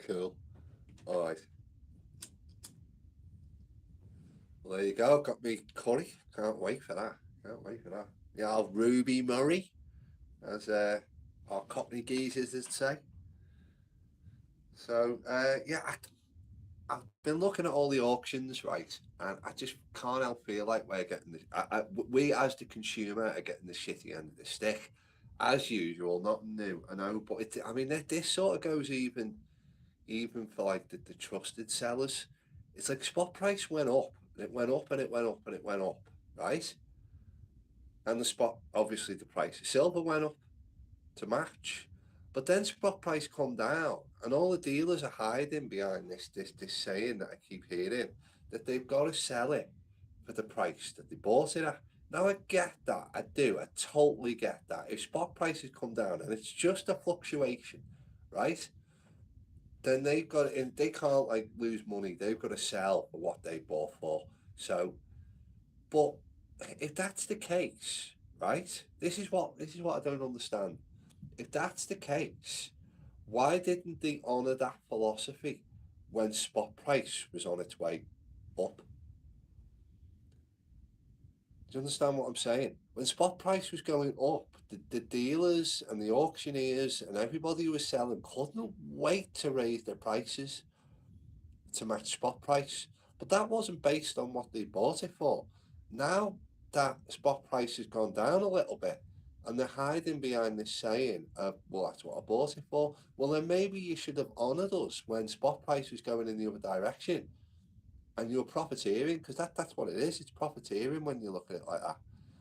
Cool. All right. Well, there you go. Got me curry. Can't wait for that. Can't wait for that. Yeah, I'll Ruby Murray, as our Cockney geezers would say. So, yeah, I've been looking at all the auctions, right, and I just can't help feel like we're getting we as the consumer are getting the shitty end of the stick, as usual. Not new, I know, but I mean, this sort of goes even for like the trusted sellers. It's like spot price went up, and it went up, and it went up, and it went up, right? And the spot, obviously, the price of silver went up to match. But then spot price come down, and all the dealers are hiding behind this saying that I keep hearing that they've got to sell it for the price that they bought it at. Now I get that, I do, I totally get that. If spot prices come down and it's just a fluctuation, right? Then they've got they can't like lose money. They've got to sell for what they bought for. So, but if that's the case, right? This is what I don't understand. If that's the case, why didn't they honour that philosophy when spot price was on its way up? Do you understand what I'm saying? When spot price was going up, the dealers and the auctioneers and everybody who was selling couldn't wait to raise their prices to match spot price. But that wasn't based on what they bought it for. Now that spot price has gone down a little bit, and they're hiding behind this saying of, well, that's what I bought it for. Well, then maybe you should have honoured us when spot price was going in the other direction and you're profiteering, because that's what it is. It's profiteering when you look at it like that.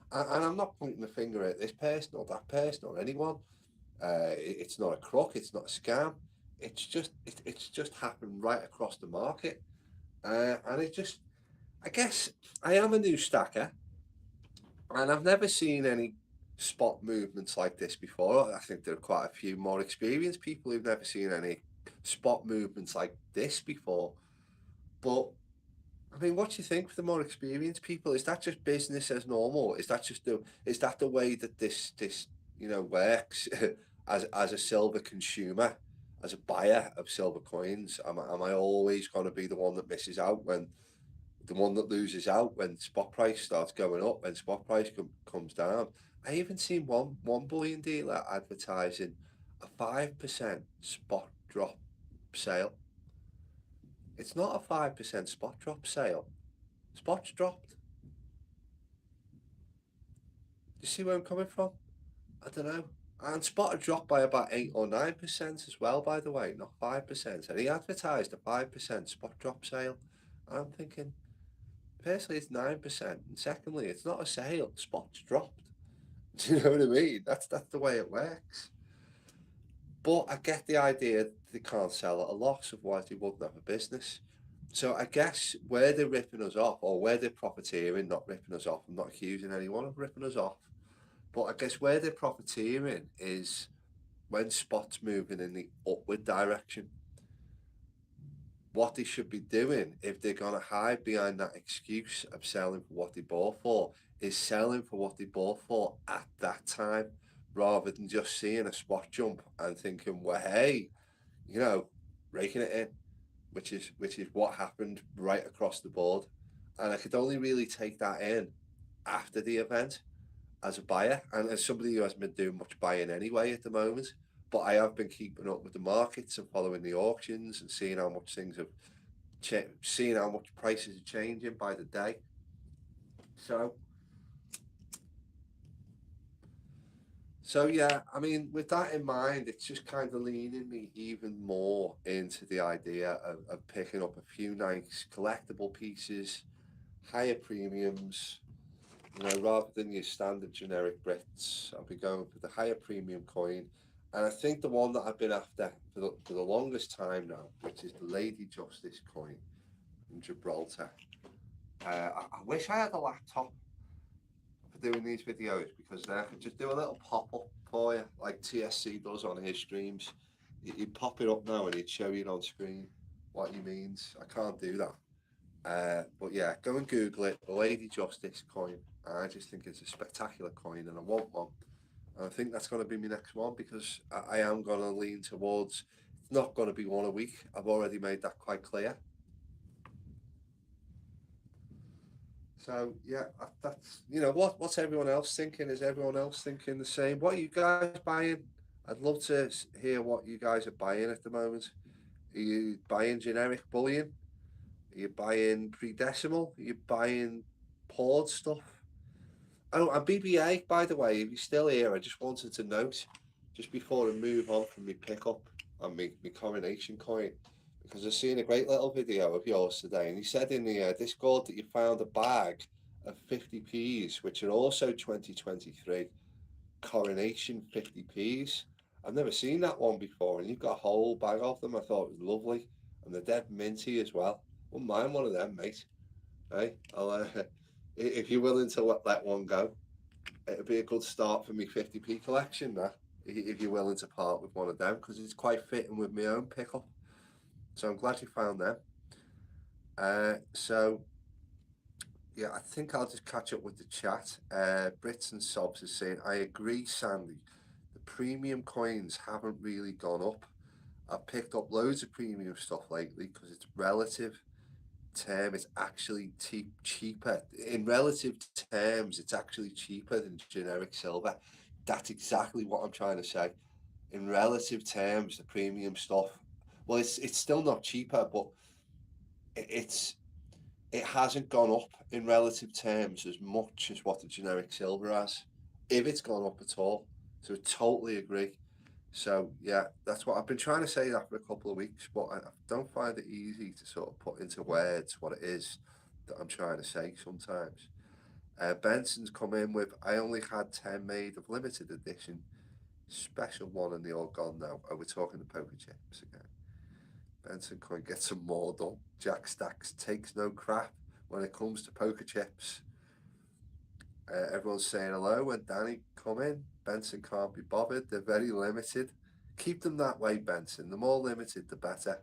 And I'm not pointing the finger at this person or that person or anyone. It's not a crook. It's not a scam. It's just happened right across the market. And it just, I guess, I am a new stacker, and I've never seen any spot movements like this before. I think there are quite a few more experienced people who've never seen any spot movements like this before. But I mean, what do you think for the more experienced people? Is that just business as normal? Is that the way that this works as a silver consumer, as a buyer of silver coins? Am I always going to be the one that misses out when the one that loses out when spot price starts going up, when spot price comes down? I even seen one bullion dealer advertising a 5% spot drop sale. It's not a 5% spot drop sale. Spot's dropped. Do you see where I'm coming from? I don't know. And spot had dropped by about 8 or 9% as well, by the way, not 5%. And he advertised a 5% spot drop sale. And I'm thinking, personally, it's 9%. And secondly, it's not a sale. Spot's dropped. Do you know what I mean? That's the way it works. But I get the idea that they can't sell at a loss, otherwise they wouldn't have a business. So I guess where they're ripping us off, or where they're profiteering, not ripping us off, I'm not accusing anyone of ripping us off, but I guess where they're profiteering is when spots moving in the upward direction. What they should be doing, if they're going to hide behind that excuse of selling for what they bought for, is selling for what they bought for at that time, rather than just seeing a spot jump and thinking, well, hey, raking it in, which is what happened right across the board. And I could only really take that in after the event as a buyer and as somebody who hasn't been doing much buying anyway at the moment. But I have been keeping up with the markets and following the auctions and seeing how much things have seeing how much prices are changing by the day. So yeah, I mean, with that in mind, it's just kind of leaning me even more into the idea of picking up a few nice collectible pieces, higher premiums, rather than your standard generic Brits. I'll be going for the higher premium coin. And I think the one that I've been after for the longest time now, which is the Lady Justice coin from Gibraltar. I wish I had a laptop for doing these videos, because then I could just do a little pop-up for you, like TSC does on his streams. He'd pop it up now and he'd show you on screen what he means. I can't do that. But yeah, go and Google it, the Lady Justice coin. I just think it's a spectacular coin and I want one. And I think that's going to be my next one because I am going to lean towards. It's not going to be one a week. I've already made that quite clear. So yeah, that's what's everyone else thinking? Is everyone else thinking the same? What are you guys buying? I'd love to hear what you guys are buying at the moment. Are you buying generic bullion? Are you buying pre-decimal? Are you buying poured stuff? Oh, and BBA, by the way, if you're still here, I just wanted to note, just before I move on from my pickup and my coronation coin, because I've seen a great little video of yours today, and you said in the Discord that you found a bag of 50p's, which are also 2023 coronation 50p's. I've never seen that one before, and you've got a whole bag of them. I thought it was lovely, and they're dead minty as well. Wouldn't mind one of them, mate. Hey, if you're willing to let one go, it'd be a good start for me 50p collection. That if you're willing to part with one of them, because it's quite fitting with my own pickup. So I'm glad you found them. So yeah, I think I'll just catch up with the chat. Brits and Sobs is saying, I agree, Sandy. The premium coins haven't really gone up. I've picked up loads of premium stuff lately because it's relative term. It's actually cheaper. In relative terms, it's actually cheaper than generic silver. That's exactly what I'm trying to say. In relative terms, the premium stuff, well, it's still not cheaper, but it's it hasn't gone up in relative terms as much as what the generic silver has, if it's gone up at all. So I totally agree. So yeah, that's what I've been trying to say that for a couple of weeks, but I don't find it easy to sort of put into words what it is that I'm trying to say sometimes. Benson's come in with, I only had 10 made of limited edition, special one and they all gone now. Oh, we're talking the poker chips again. Benson coin get some more done. Jack Stacks takes no crap when it comes to poker chips. Everyone's saying hello when Danny come in. Benson can't be bothered. They're very limited. Keep them that way, Benson. The more limited, the better.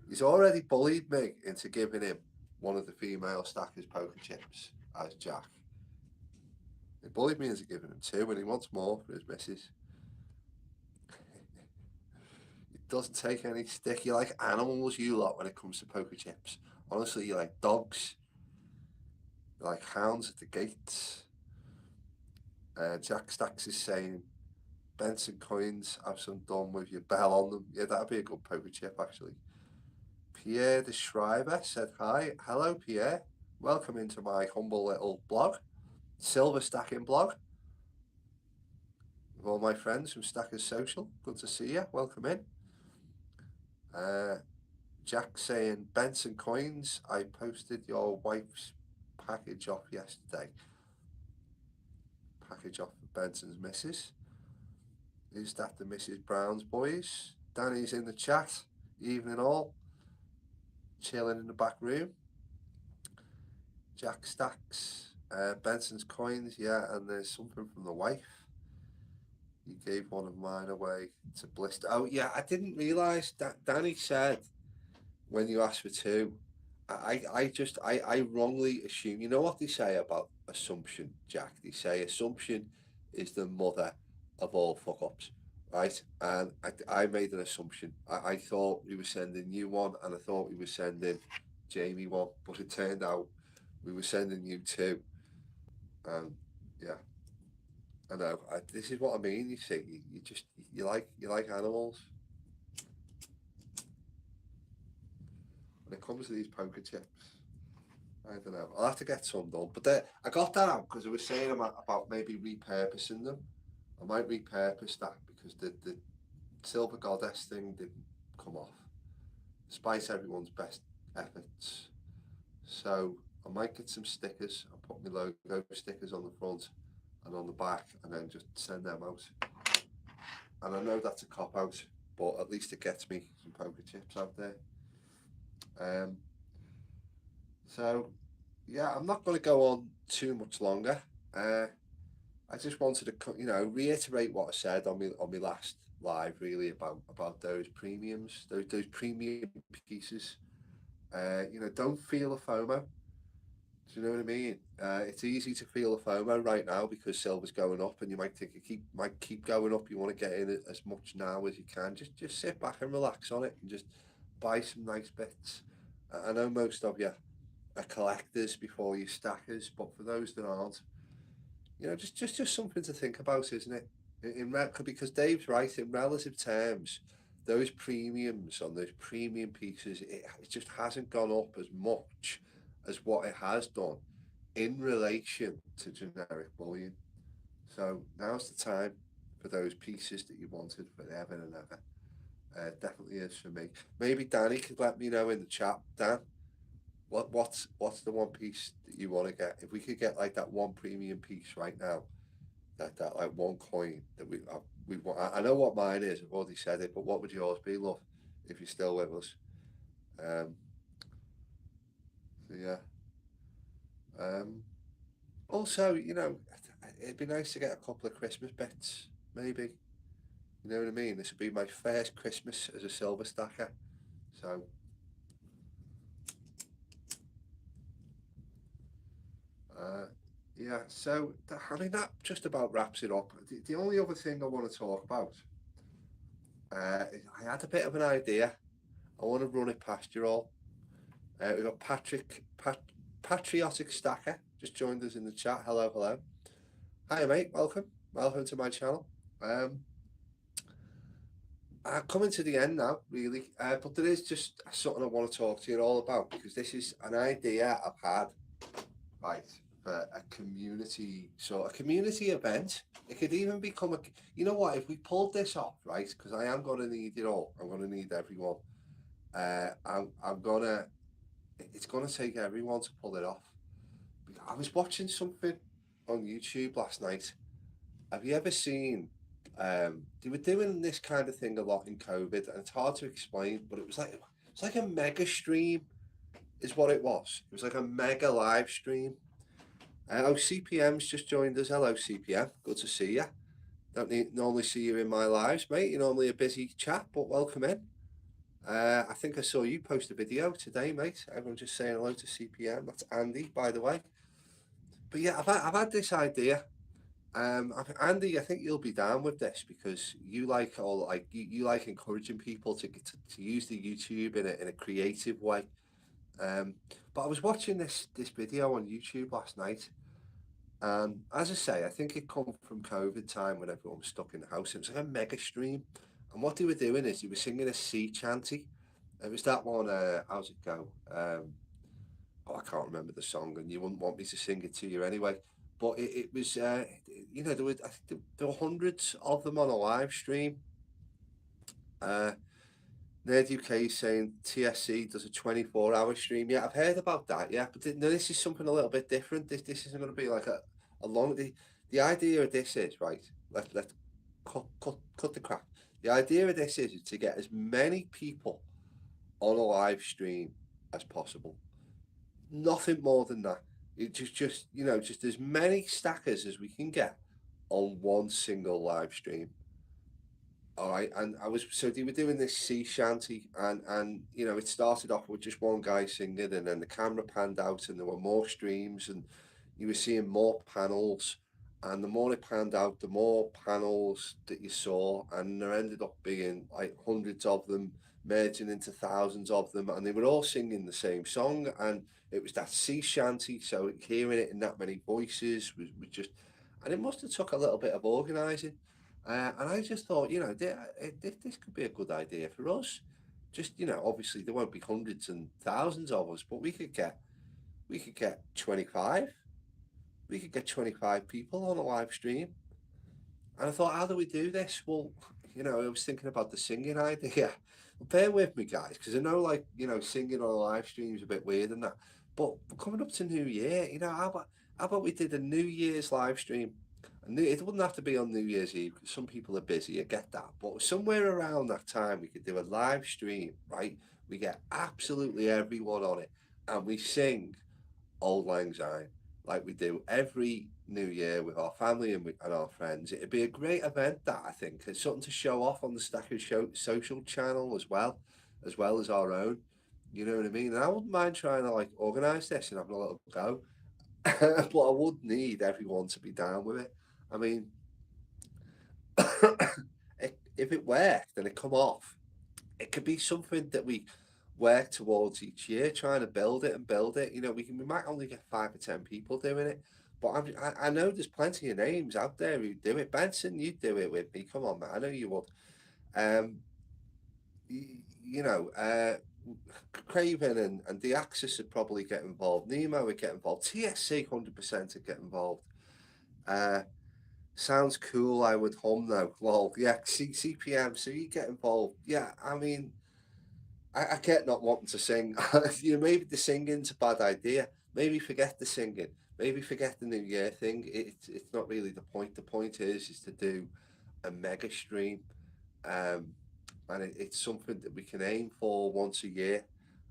He's already bullied me into giving him one of the female stackers poker chips as Jack. He bullied me into giving him two, and he wants more for his missus. It doesn't take any stick. You like animals, you lot, when it comes to poker chips. Honestly, you like dogs. You like hounds at the gates. Jack Stacks is saying, Benson coins have some done with your bell on them. Yeah, that'd be a good poker chip, actually. Pierre the Schreiber said hi. Hello, Pierre. Welcome into my humble little blog, Silver Stacking blog, with all my friends from Stackers Social. Good to see you. Welcome in. Jack saying, Benson coins, I posted your wife's package off yesterday. Package off for Benson's missus. Is that the Mrs. Brown's boys? Danny's in the chat. Evening all. Chilling in the back room. Jack Stacks. Benson's coins, yeah, and there's something from the wife. You gave one of mine away to Blister. Oh, yeah, I didn't realise that Danny said when you asked for two. I wrongly assume. You know what they say about assumption, Jack? They say assumption is the mother of all fuck ups, right? And I made an assumption. I thought we were sending you one, and I thought we were sending Jamie one, but it turned out we were sending you two. And yeah, I know. This is what I mean. You see, you just you like animals. When it comes to these poker chips, I don't know. I'll have to get some done. But I got that out because I was saying about maybe repurposing them. I might repurpose that because the Silver Goddess thing didn't come off, despite everyone's best efforts. So I might get some stickers and put my logo stickers on the front and on the back, and then just send them out. And I know that's a cop out, but at least it gets me some poker chips out there. So yeah, I'm not going to go on too much longer. I just wanted to, reiterate what I said on my last live, really about those premiums, those premium pieces. Don't feel a FOMO. Do you know what I mean? It's easy to feel a FOMO right now because silver's going up, and you might think it might keep going up. You want to get in as much now as you can. Just sit back and relax on it, and just buy some nice bits. I know most of you are collectors before you stackers, but for those that aren't, just something to think about, isn't it? Because Dave's right, in relative terms, those premiums on those premium pieces, it just hasn't gone up as much as what it has done in relation to generic bullion. So now's the time for those pieces that you wanted forever and ever. Definitely is for me. Maybe Danny could let me know in the chat, Dan. What's the one piece that you want to get? If we could get like that one premium piece right now, that like one coin that we want. I know what mine is. I've already said it, but what would yours be, love? If you're still with us. Um, so yeah. Um, Also, it'd be nice to get a couple of Christmas bits, maybe. You know what I mean? This would be my first Christmas as a silver stacker. So, uh, yeah. So, I mean, that just about wraps it up. The only other thing I want to talk about, I had a bit of an idea. I want to run it past you all. We've got Patriotic Stacker just joined us in the chat. Hello, hello. Hi, mate. Welcome. Welcome to my channel. I'm coming to the end now, really, but there is just something I want to talk to you all about because this is an idea I've had, right, for a community event. It could even become you know what, if we pulled this off, right, because I am going to need it all, I'm going to need everyone. I'm gonna, it's going to take everyone to pull it off. I was watching something on YouTube last night. Have you ever seen? They were doing this kind of thing a lot in COVID, and it's hard to explain, but it's like a mega stream, is what it was. It was like a mega live stream. CPM's just joined us. Hello, CPM. Good to see you. Normally see you in my lives, mate. You're normally a busy chap, but welcome in. I think I saw you post a video today, mate. Everyone just saying hello to CPM. That's Andy, by the way. But yeah, I've had this idea. Andy, I think you'll be down with this because you like you like encouraging people to use the YouTube in a creative way. Um, but I was watching this video on YouTube last night, and as I say, I think it come from COVID time when everyone was stuck in the house. It was like a mega stream, and what they were doing is they were singing a sea chanty. It was that one. How's it go? I can't remember the song, and you wouldn't want me to sing it to you anyway. But it was, I think there were hundreds of them on a live stream. Uh, Nerd UK is saying TSC does a 24-hour stream. Yeah, I've heard about that. Yeah, but no, this is something a little bit different. This isn't going to be like a long. The idea of this is right. Let cut the crap. The idea of this is to get as many people on a live stream as possible. Nothing more than that. It just as many stackers as we can get on one single live stream. All right, and they were doing this sea shanty, and it started off with just one guy singing, and then the camera panned out, and there were more streams, and you were seeing more panels, and the more it panned out, the more panels that you saw, and there ended up being like hundreds of them merging into thousands of them, and they were all singing the same song, and it was that sea shanty, so hearing it in that many voices was just, and it must have took a little bit of organising. And I just thought, this could be a good idea for us. Just, obviously there won't be hundreds and thousands of us, but we could get 25. We could get 25 people on a live stream. And I thought, how do we do this? Well, I was thinking about the singing idea. Bear with me, guys, because I know, singing on a live stream is a bit weird and that. But coming up to New Year, how about we did a New Year's live stream? And it wouldn't have to be on New Year's Eve because some people are busy. I get that, but somewhere around that time we could do a live stream, right? We get absolutely everyone on it, and we sing Old Lang Syne like we do every New Year with our family and our friends. It'd be a great event, that I think. It's something to show off on the Stacker Show social channel as well as our own. You know what I mean? And I wouldn't mind trying to organise this and having a little go. but I would need everyone to be down with it. I mean, if it worked and it come off, it could be something that we work towards each year, trying to build it and build it. You know, we might only get 5 or 10 people doing it, but I know there's plenty of names out there who do it. Benson, you'd do it with me. Come on, man. I know you would. Um, you know, Craven and the Axis would probably get involved. Nemo would get involved. TSC 100% would get involved. Uh, Sounds cool. I would hum though. Well, yeah, CPM. So you get involved. Yeah, I mean, I get not wanting to sing. You know, maybe the singing's a bad idea. Maybe forget the singing. Maybe forget the New Year thing. It's not really the point. The point is to do a mega stream, um, and it's something that we can aim for once a year,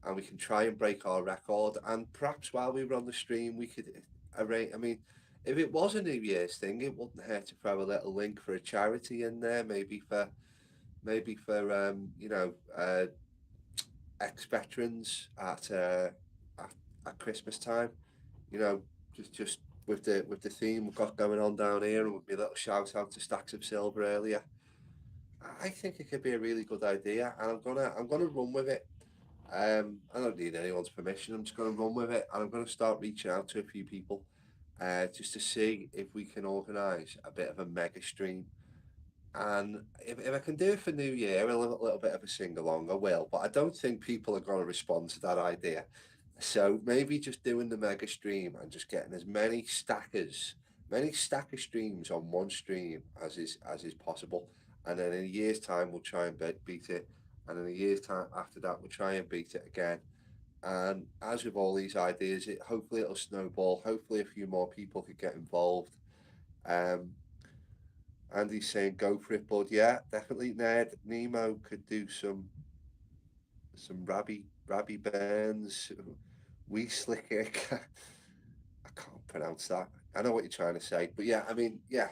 and we can try and break our record. And perhaps while we were on the stream, we could arrange. I mean, if it was a New Year's thing, it wouldn't hurt to throw a little link for a charity in there, maybe for ex-veterans at Christmas time. You know, just with the theme we've got going on down here, and with my little shout out to Stacks of Silver earlier. I think it could be a really good idea, and I'm gonna run with it. I don't need anyone's permission. I'm just gonna run with it, and I'm gonna start reaching out to a few people, just to see if we can organise a bit of a mega stream. And if I can do it for New Year, a little bit of a sing along, I will. But I don't think people are going to respond to that idea. So maybe just doing the mega stream and just getting as many stacker streams on one stream as is possible. And then in a year's time, we'll try and beat it. And in a year's time after that, we'll try and beat it again. And as with all these ideas, hopefully it'll snowball. Hopefully a few more people could get involved. Um, Andy's saying go for it, bud. Yeah, definitely. Ned Nemo could do some Rabby Burns, wee slicker. I can't pronounce that. I know what you're trying to say, but yeah, I mean, yeah,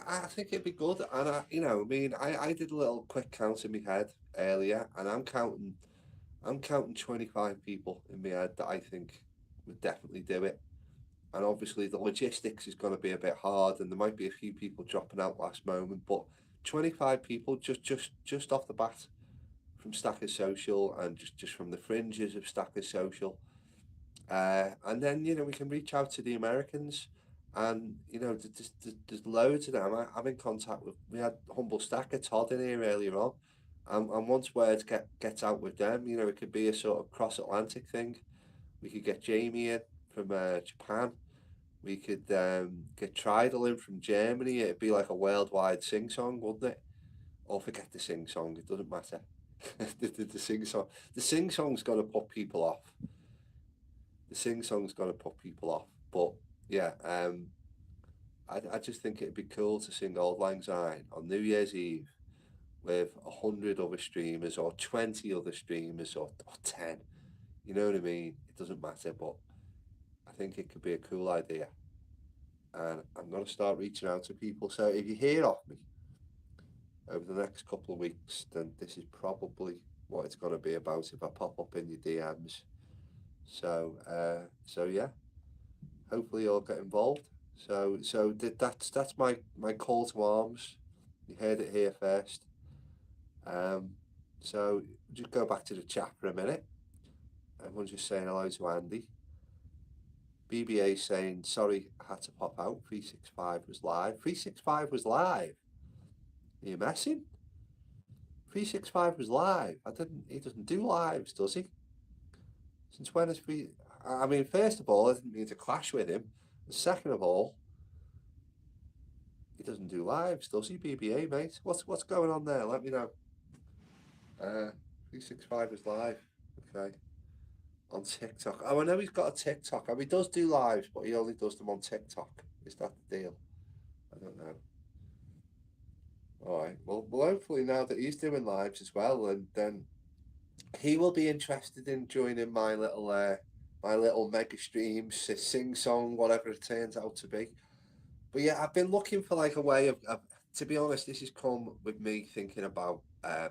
I think it'd be good. And I mean, I did a little quick count in my head earlier, and I'm counting 25 people in my head that I think would definitely do it. And obviously the logistics is going to be a bit hard, and there might be a few people dropping out last moment. But 25 people just off the bat from Stacker Social, and just from the fringes of Stacker Social, and then we can reach out to the Americans, and there's loads of them. I'm in contact with. We had Humble Stacker Todd in here earlier on, and once words gets out with them, it could be a sort of cross Atlantic thing. We could get Jamie in from Japan. We could get Tridal in from Germany. It'd be like a worldwide sing song, wouldn't it? Or forget the sing song. It doesn't matter. The sing song. The sing song's gonna put people off. The sing song's gonna put people off. But yeah, I just think it'd be cool to sing Auld Lang Syne on New Year's Eve with 100 other streamers, or 20 other streamers, or 10. You know what I mean? It doesn't matter, but I think it could be a cool idea. And I'm going to start reaching out to people. So if you hear off me over the next couple of weeks, then this is probably what it's going to be about if I pop up in your DMs. So yeah, hopefully you'll get involved. That's my call to arms. You heard it here first. Um, so just go back to the chat for a minute. Everyone's just saying hello to Andy. BBA saying, sorry, I had to pop out. 365 was live. 365 was live? Are you messing? 365 was live. He doesn't do lives, does he? Since when is I mean, first of all, I didn't mean to clash with him. And second of all, he doesn't do lives, does he, BBA, mate? What's going on there? Let me know. 365 was live. Okay. On TikTok. Oh, I know he's got a TikTok. I mean, he does do lives, but he only does them on TikTok. Is that the deal? I don't know. All right. Well, hopefully now that he's doing lives as well, and then he will be interested in joining my little mega streams, sing song, whatever it turns out to be. But yeah, I've been looking for like a way of to be honest, this has come with me thinking about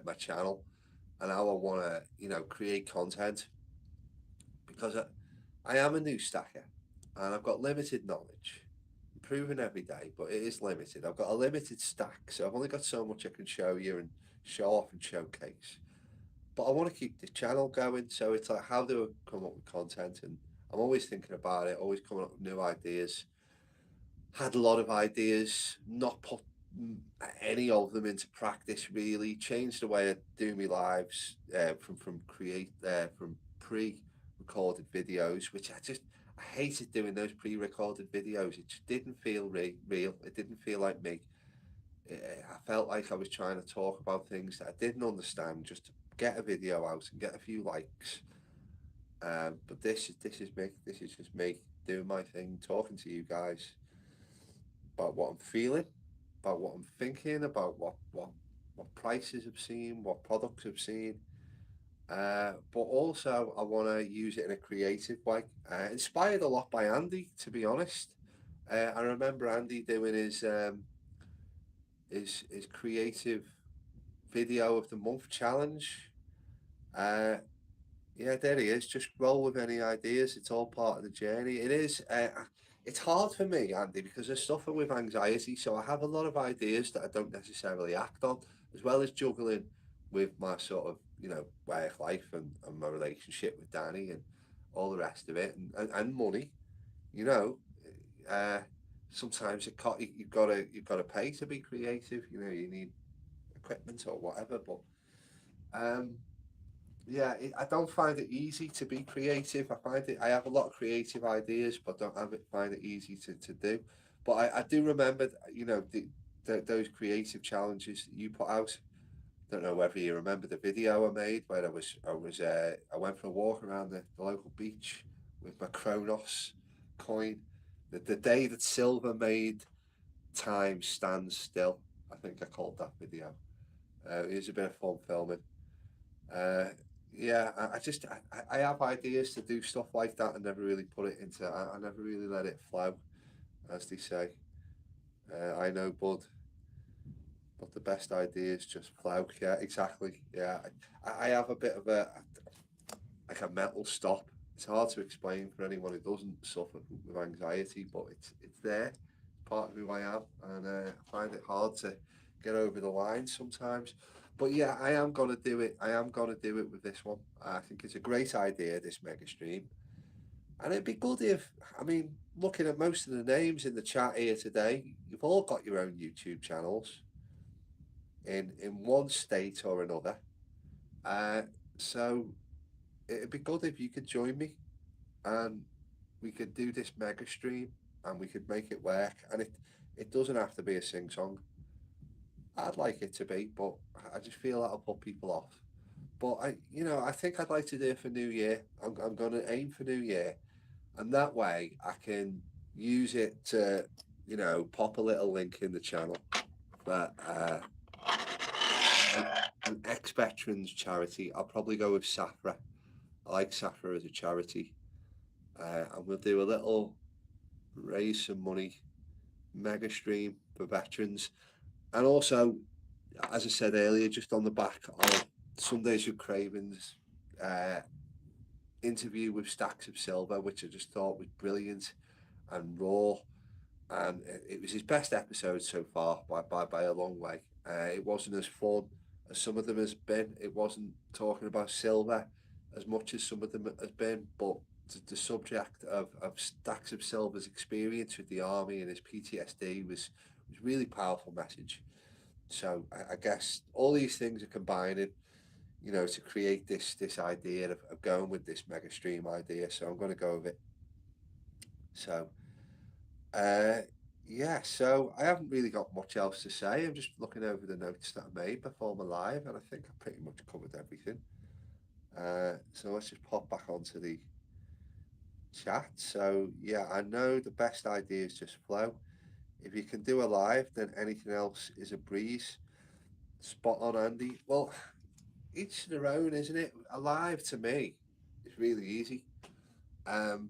my channel and how I want to, create content, because I am a new stacker. and I've got limited knowledge. Improving every day, but it is limited. I've got a limited stack, so I've only got so much I can show you and show off and showcase. But I want to keep the channel going, so it's like, how do I come up with content? And I'm always thinking about it, always coming up with new ideas. Had a lot of ideas, not put any of them into practice really. Changed the way I do my lives from pre-recorded videos, which I hated doing those pre-recorded videos. It just didn't feel real. It didn't feel like me. I felt like I was trying to talk about things that I didn't understand just to get a video out and get a few likes. But this is me. This is just me doing my thing, talking to you guys about what I'm feeling, about what I'm thinking, about what prices I've seen, what products I've seen. But also I want to use it in a creative way. Inspired a lot by Andy, to be honest. I remember Andy doing his creative video of the month challenge. Uh, yeah, there he is. Just roll with any ideas. It's all part of the journey. It is. It's hard for me, Andy, because I suffer with anxiety. So I have a lot of ideas that I don't necessarily act on, as well as juggling with my sort of, work life and my relationship with Danny and all the rest of it, and money. You know, uh, sometimes you've got to pay to be creative. You need equipment or whatever. But um, yeah, I don't find it easy to be creative. I have a lot of creative ideas, but find it easy to do. But I do remember, those creative challenges that you put out. Don't know whether you remember the video I made where I went for a walk around the local beach with my Kronos coin. The day that silver made time stand still. I think I called that video. It was a bit of fun filming. Uh, yeah, I have ideas to do stuff like that and never really put it into. I never really let it flow, as they say. I know, bud, but the best ideas just flow. Yeah, exactly. Yeah, I have a bit of a mental stop. It's hard to explain for anyone who doesn't suffer with anxiety, but it's there. It's part of who I am, and I find it hard to get over the line sometimes. But yeah, I am gonna do it. I am gonna do it with this one. I think it's a great idea, this mega stream, and it'd be good if, I mean, looking at most of the names in the chat here today, you've all got your own YouTube channels in one state or another. Uh, so it'd be good if you could join me and we could do this mega stream and we could make it work. And it doesn't have to be a sing song. I'd like it to be, but I just feel that'll put people off. But I think I'd like to do it for New Year. I'm going to aim for New Year, and that way I can use it to, pop a little link in the channel for an ex-veterans charity. I'll probably go with SAFRA. I like SAFRA as a charity, and we'll do a little raise some money mega stream for veterans. And also, as I said earlier, just on the back of Sundays with Cravens uh, interview with Stacks of Silver, which I just thought was brilliant and raw. And it was his best episode so far by a long way. It wasn't as fun as some of them has been. It wasn't talking about silver as much as some of them has been, but the subject of Stacks of Silver's experience with the army and his PTSD was really powerful message. So I guess all these things are combining, to create this idea of going with this mega stream idea. So I'm going to go with it. So uh, yeah, so I haven't really got much else to say. I'm just looking over the notes that I made before my live, and I think I pretty much covered everything. So let's just pop back onto the chat. So yeah, I know the best ideas just flow. If you can do a live, then anything else is a breeze. Spot on, Andy. Well, each their own, isn't it? A live to me is really easy. Um,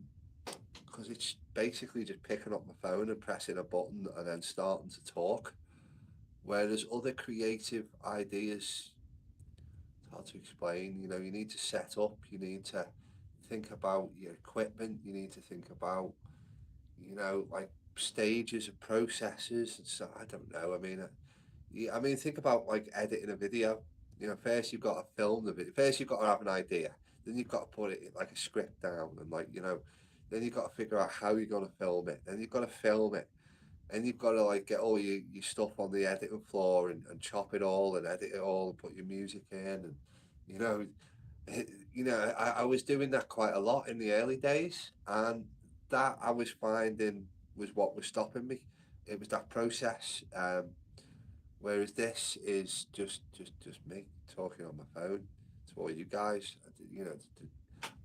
because it's basically just picking up my phone and pressing a button and then starting to talk. Whereas other creative ideas, it's hard to explain. You need to set up, you need to think about your equipment, you need to think about you know, like stages and processes and so I don't know. I mean, yeah, I mean, think about like editing a video. You know, first you've got to film the video. First you've got to have an idea. Then you've got to put it like a script down and like you know, then you've got to figure out how you're gonna film it. Then you've got to film it, and you've got to like get all your stuff on the editing floor and chop it all and edit it all and put your music in and you know, you know, I was doing that quite a lot in the early days, and that I was finding was what was stopping me. It was that process. Whereas this is just me talking on my phone to all you guys. You know,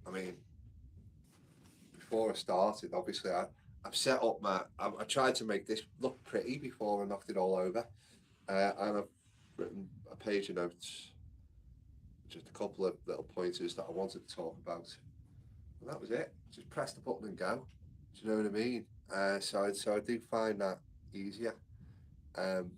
I mean, before I started, obviously I've set up I tried to make this look pretty before I knocked it all over, and I've written a page of notes, just a couple of little pointers that I wanted to talk about, and that was it. Just press the button and go. Do you know what I mean? So I do find that easier. Um,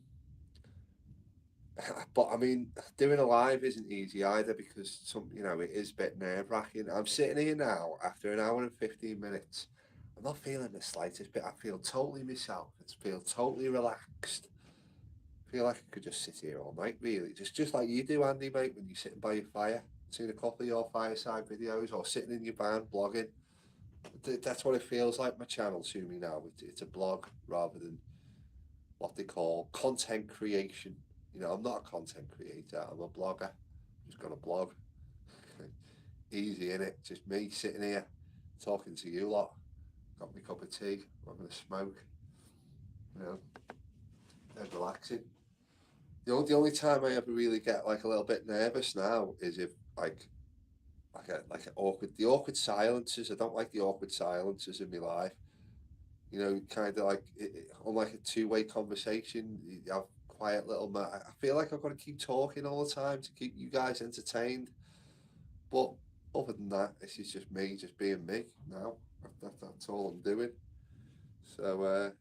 but I mean, doing a live isn't easy either because you know, it is a bit nerve wracking. I'm sitting here now after an hour and 15 minutes. I'm not feeling the slightest bit. I feel totally myself. I feel totally relaxed. I feel like I could just sit here all night, really, just like you do, Andy, mate, when you're sitting by your fire, seeing a couple of your fireside videos, or sitting in your van blogging. That's what it feels like. My channel to me now. It's a blog rather than what they call content creation. You know, I'm not a content creator, I'm a blogger. I'm just got a blog. Easy in it, just me sitting here talking to you lot. Got my cup of tea, having a smoke, you know, and relaxing. The only time I ever really get like a little bit nervous now is if like an awkward the awkward silences. I don't like the awkward silences in my life. You know, kind of like unlike a two-way conversation, you have quiet little. I feel like I've got to keep talking all the time to keep you guys entertained. But other than that, this is just me, just being me now. That's all I'm doing. So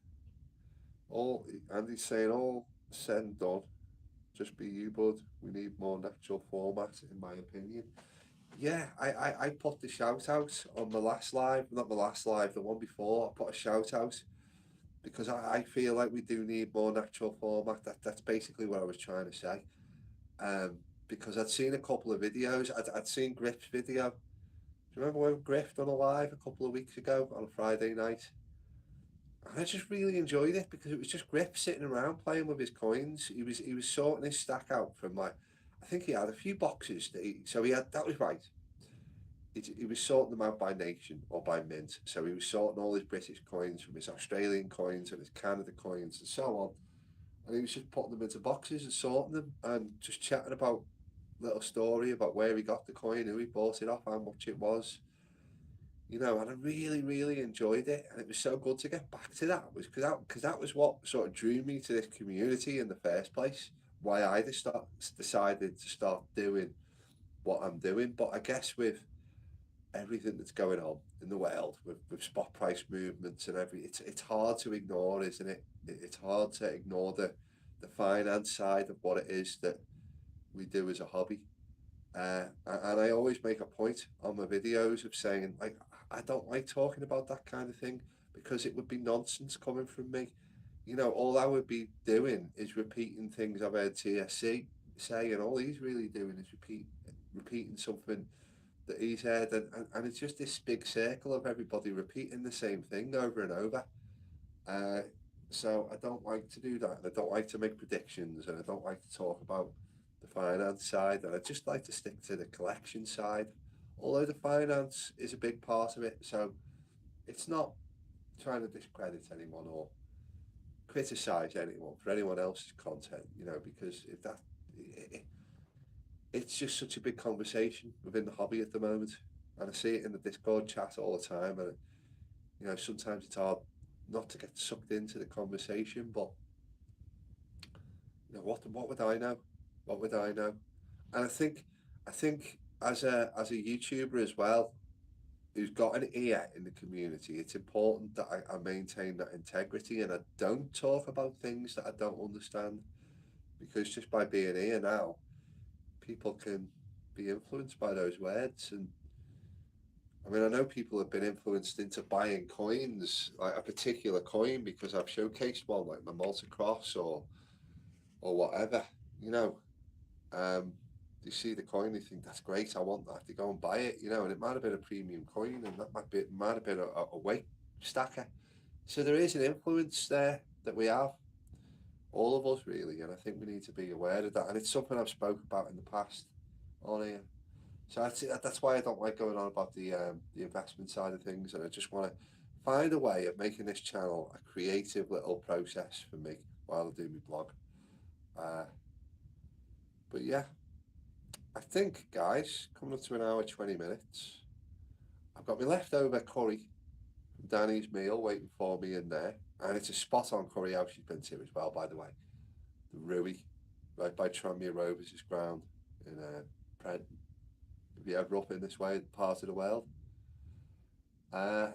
all Andy's saying, all said and done. Just be you, bud. We need more natural format, in my opinion. Yeah, I put the shout out on the last live, not the last live, the one before. I put a shout out because I feel like we do need more natural format. That's basically what I was trying to say. Um, because I'd seen a couple of videos. I'd seen Griff's video. Do you remember when Griff done a live a couple of weeks ago on a Friday night? And I just really enjoyed it because it was just Griff sitting around playing with his coins. He was sorting his stack out from like, I think he had a few boxes so he had, that was right. He was sorting them out by nation or by mint. So he was sorting all his British coins from his Australian coins and his Canada coins and so on. And he was just putting them into boxes and sorting them and just chatting about little story about where he got the coin, who he bought it off, how much it was. You know, and I really, really enjoyed it, and it was so good to get back to that. Was because that was what sort of drew me to this community in the first place. Why I decided to start doing what I'm doing. But I guess with everything that's going on in the world with spot price movements and it's hard to ignore, isn't it? It's hard to ignore the finance side of what it is that we do as a hobby. And I always make a point on my videos of saying like I don't like talking about that kind of thing because it would be nonsense coming from me. You know, all I would be doing is repeating things I've heard TSC say, and all he's really doing is repeating something that he's heard, and it's just this big circle of everybody repeating the same thing over and over. Uh, so I don't like to do that, and I don't like to make predictions, and I don't like to talk about the finance side, and I just like to stick to the collection side. Although the finance is a big part of it, so it's not trying to discredit anyone or criticize anyone for anyone else's content, you know, because if that it, it's just such a big conversation within the hobby at the moment, and I see it in the Discord chat all the time, and you know sometimes it's hard not to get sucked into the conversation, but you know what would I know? What would I know? And I think as a YouTuber as well, who's got an ear in the community, it's important that I maintain that integrity and I don't talk about things that I don't understand, because just by being here now, people can be influenced by those words, and I mean, I know people have been influenced into buying coins, like a particular coin, because I've showcased one, like my Multicross or whatever. You know, um, you see the coin, you think that's great, I want that. They go and buy it, you know, and it might have been a premium coin, and that might have been a weight stacker. So there is an influence there that we have, all of us really, and I think we need to be aware of that. And it's something I've spoke about in the past on here. So that's why I don't like going on about the investment side of things, and I just want to find a way of making this channel a creative little process for me while I do my blog. Uh, but yeah, I think guys, coming up to an hour 20 minutes, I've got my leftover curry from Danny's meal waiting for me in there, and it's a spot on curry house she's been to as well, by the way. The Rui, right by Tranmere Rovers' ground in Preston. If you ever up in this way, part of the world. Uh,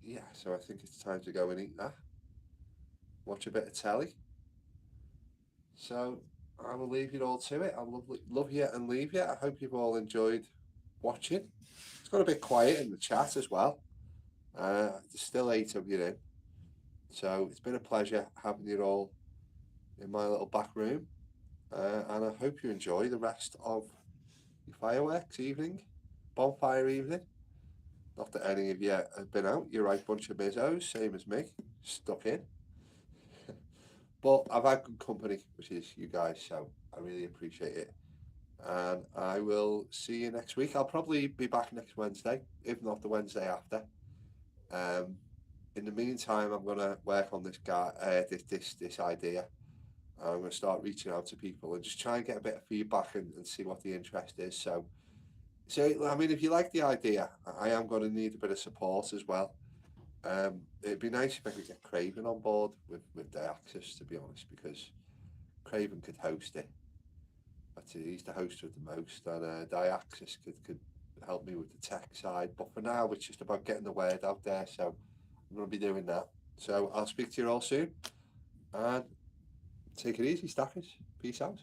yeah, so I think it's time to go and eat that. Watch a bit of telly. So I will leave you all to it. I'll love you and leave you. I hope you've all enjoyed watching. It's got a bit quiet in the chat as well. There's still 8 of you in. So it's been a pleasure having you all in my little back room. And I hope you enjoy the rest of your fireworks evening, bonfire evening. Not that any of you have been out. You're right bunch of mizzos, same as me, stuck in. But I've had good company, which is you guys, so I really appreciate it. And I will see you next week. I'll probably be back next Wednesday, if not the Wednesday after. In the meantime, I'm gonna work on this idea. I'm gonna start reaching out to people and just try and get a bit of feedback and see what the interest is. So I mean, if you like the idea, I am going to need a bit of support as well. It'd be nice if I could get Craven on board with the access, to be honest, because Craven could host it. He's the host with the most, and Diaxis could help me with the tech side. But for now, it's just about getting the word out there. So I'm going to be doing that. So I'll speak to you all soon, and take it easy, stackers. Peace out.